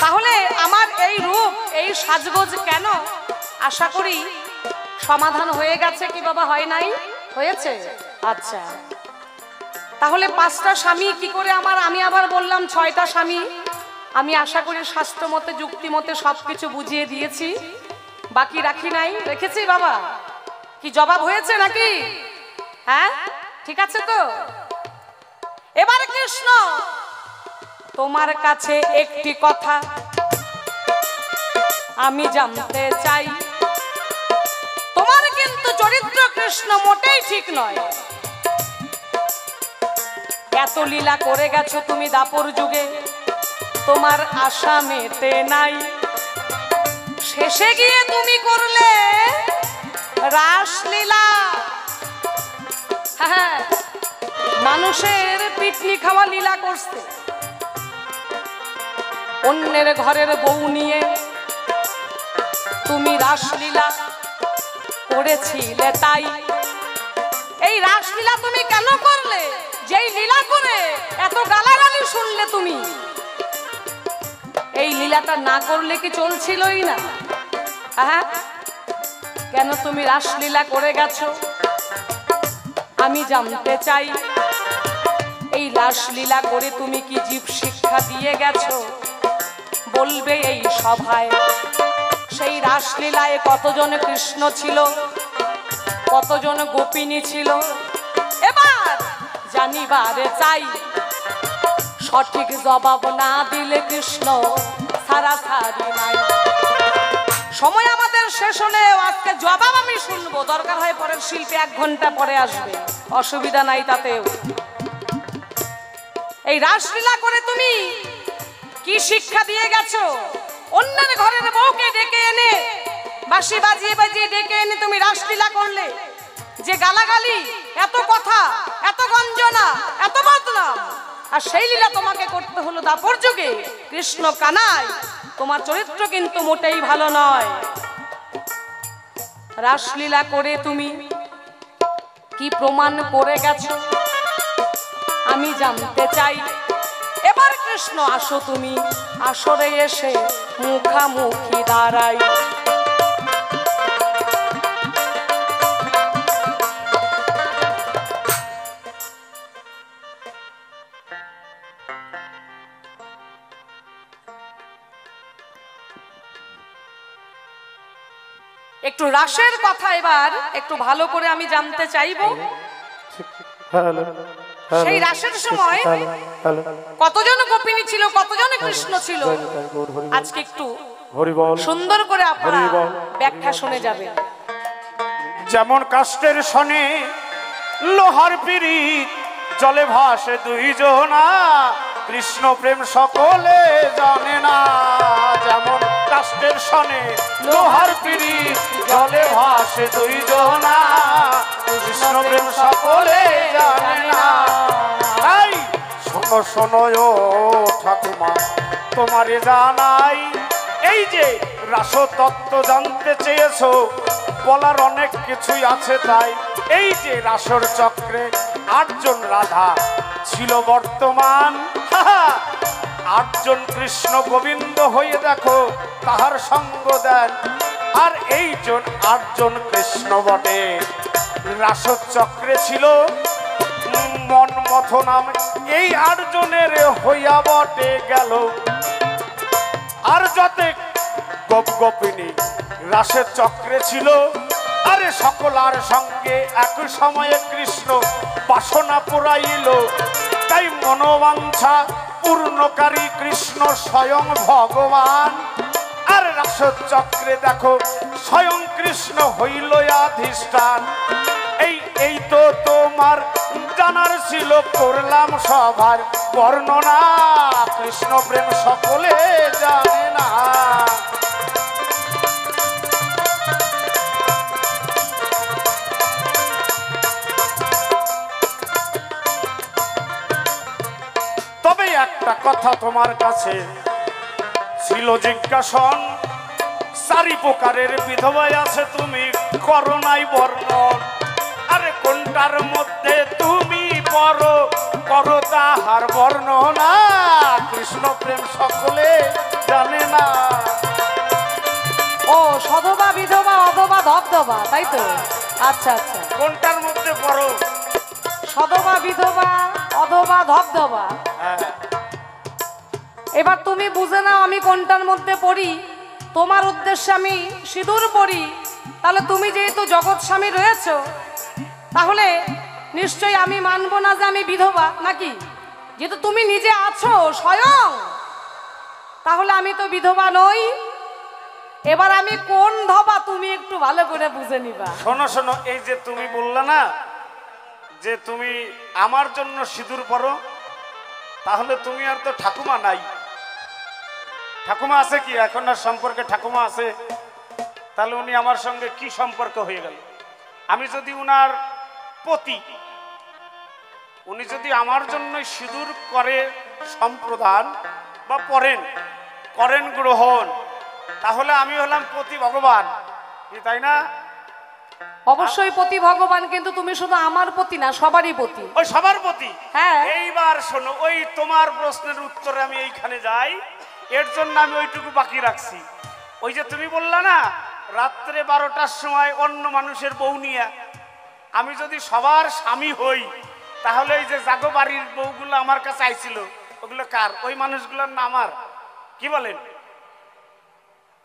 তাহলে আমার এই রূপ, এই সাজগোজ কেন? আশা করি সমাধান হয়ে গেছে কি বাবা? হয় নাই? হয়েছে? আচ্ছা, তাহলে 5টা স্বামী কি করে আমার? আমি আবার বললাম 6টা স্বামী। আমি আশা করি শাস্ত্র মতে, যুক্তি মতে সবকিছু বুঝিয়ে দিয়েছি, বাকি রাখি নাই। রেখেছি বাবা? কি জবাব হয়েছে নাকি? হ্যাঁ, ঠিক আছে তো? এবার কৃষ্ণ তোমার কাছে একটি কথা আমি জানতে চাই, তোমার কিন্তু চরিত্র কৃষ্ণ মোটেই ঠিক নয়। এত লীলা করে গেছো তুমি দাপর যুগে, তোমার আশা মেটে নাই, শেষে গিয়ে তুমি করলে রাসলীলা। হ্যাঁ, মানুষের পিটনি খাওয়া লীলা করছে, অন্যের ঘরের বউ নিয়ে তুমি রাসলীলা করেছিলে। তাই এই রাসলীলা তুমি কেন করলে? যেই লীলা করে এত গালাগালি শুনলে তুমি, এই লীলাটা না করলে কি চলছিলই না? হ্যাঁ, কেন তুমি রাসলীলা করে গেছো? আমি জানতে চাই, এই রাসলীলা করে তুমি কি জীব শিক্ষা দিয়ে গেছো? বলবে এই সভায়, সেই রাসলীলায় কতজন কৃষ্ণ ছিল, কতজন গোপিনী ছিল, এবার জানিবারে চাই। সঠিক জবাব না দিলে কৃষ্ণ ছাড়াছাড়ি নাই। সময় আমাদের শেষ হলে আজকে জবাব আমি শুনবো, দরকার হয় পরের শিল্পী 1 ঘন্টা পরে আসবে, অসুবিধা নাই তাতেও। এই রাসলীলা করে তুমি কি শিক্ষা দিয়ে গেছো? অন্যের ঘরের বউকে ডেকে এনে, বাঁশি বাজিয়ে বাজিয়ে ডেকে এনে তুমি রাসলীলা করলে, যে গালাগালি, এত কথা, এত গঞ্জনা, এত বদনাম, আর সেই লীলা তোমাকে করতে হলো দাপর যুগে। কৃষ্ণ কানাই, তোমার চরিত্র কিন্তু মোটেই ভালো নয়। রাসলীলা করে তুমি কি প্রমাণ করে গেছো আমি জানতে চাই। এবার কৃষ্ণ আসো তুমি আসরে এসে মুখামুখি দাঁড়াই। একটু রাসের কথা এবার একটু ভালো করে আমি জানতে চাইবো। সেই রাসের সময় কতজন গোপিনী ছিল, কতজন কৃষ্ণ ছিল, আজকে একটু সুন্দর করে আপনারা ব্যাখ্যা শুনে যাবেন। যেমন কাষ্টের সনে লোহার পিরিত, জলে ভাসে 2 জনা, কৃষ্ণ প্রেম সকলে জানে না। যেমন কাষ্টের সনে লোহার পিরিত, জলে ভাসে 2 জনা, কৃষ্ণ প্রেম সকলে জানে না। তাই শোনো শোনো ও ঠাকুমা তোমারে জানাই, এই যে রাসতত্ত্ব জানতে চেয়েছো, বলার অনেক কিছুই আছে। তাই এই যে রাসর চক্রে 8 জন রাধা ছিল বর্তমান, 8 জন কৃষ্ণ গোবিন্দ হয়ে দেখো তাহার সঙ্গ দেন। আর এই 8 জন কৃষ্ণ বটে রাসর চক্রে ছিল মন্মথ নাম, এই 8 জনের হইয়া বটে গেল। আর যতে গোপ গোপিনী রাসের চক্রে ছিল, আরে সকলার সঙ্গে এক সময়ে কৃষ্ণ বাসনা পুরাইল। তাই মনোবাঞ্ছা পূর্ণকারী কৃষ্ণ স্বয়ং ভগবান। আর রাসের চক্রে দেখো স্বয়ং কৃষ্ণ হইল অধিষ্ঠান। এই তো তোমার জানার ছিল, করলাম সবার বর্ণনা, কৃষ্ণ প্রেম সকলে জানে না। তবে একটা কথা তোমার কাছে ছিল জিজ্ঞাসন, 4 প্রকারের বিধবা আছে তুমি করো নাই বর্ণন। আরে কোনটার মধ্যে তুমি করো তাহার বর্ণনা, কৃষ্ণ প্রেম সকলে জানে না। ও সধবা বিধবা অধবা ধবধবা, তাই তো? আচ্ছা আচ্ছা, কোনটার মধ্যে পড়ো? সধবা বিধবা অধবা ধবধবা। হ্যাঁ। এবার তুমি বুঝে নাও আমি কোনটার মধ্যে পড়ি। তোমার উদ্দেশ্যে আমি সিঁদুর পড়ি, তাহলে তুমি যেহেতু জগৎ স্বামী রয়েছ, তাহলে নিশ্চয়ই আমি মানবো না যে আমি বিধবা, নাকি? যেহেতু তুমি নিজে আছো স্বয়ং, তাহলে আমি তো বিধবা নই। এবার আমি কোন ধবা তুমি একটু ভালো করে বুঝে নিবা। শোনো শোনো, এই যে তুমি বললে না যে তুমি আমার জন্য সিঁদুর পরো, তাহলে তুমি আর তো ঠাকুমা নাই। ঠাকুমা আছে কি এখন? আর সম্পর্কে ঠাকুমা আছে, তাহলে উনি আমার সঙ্গে কি সম্পর্ক হয়ে গেল? আমি যদি উনার পতি, উনি যদি আমার জন্য সিঁদুর করে সম্প্রদান বা করেন গ্রহণ, তাহলে আমি হলাম পতি ভগবান, কি তাই না? অবশ্যই পতি ভগবান, কিন্তু তুমি শুধু আমার পতি না, সবারই পতি। ওই সবার পতি। হ্যাঁ। এইবার শোনো, ওই তোমার প্রশ্নের উত্তরে আমি এইখানে যাই, এর জন্য আমি ওইটুকু বাকি রাখছি। ওই যে তুমি বললা না রাত্রে 12টার সময় অন্য মানুষের বউ নিয়ে, আমি যদি সবার স্বামী হই, তাহলে এই যে জাগো বাড়ির বউগুলো আমার কাছে আইছিল, ওগুলো কার? ওই মানুষগুলোর না আমার? কি বলেন?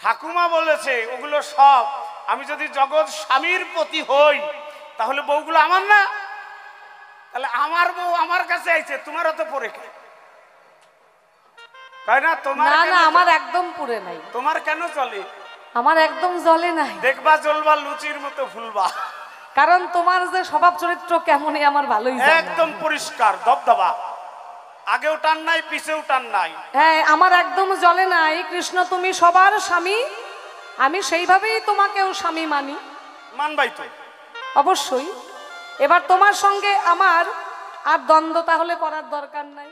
ঠাকুমা বলেছে ওগুলো সব। আমি যদি জগৎ স্বামীর পতি হই, তাহলে বউগুলো আমার না? তাহলে আমার বউ আমার কাছে আইছে, তোমারও তো পরে তাই না? তোমার না না, আমার একদম পুরে নাই। তোমার কেন চলে? আমার একদম জ্বলে নাই। দেখবা জ্বলবা লুচির মতো ফুলবা, কারণ তোমার যে স্বভাব চরিত্র কেমনই আমার ভালোই জানা। একদম পরিষ্কার দবদবা, আগেও টান নাই পিছেও টান নাই। হ্যাঁ, আমার একদম জ্বলে নাই। কৃষ্ণ তুমি সবার স্বামী, আমি সেইভাবেই তোমাকেও স্বামী মানি। মানবাই তো অবশ্যই। এবার তোমার সঙ্গে আমার আর দ্বন্দ্ব তাহলে করার দরকার নাই।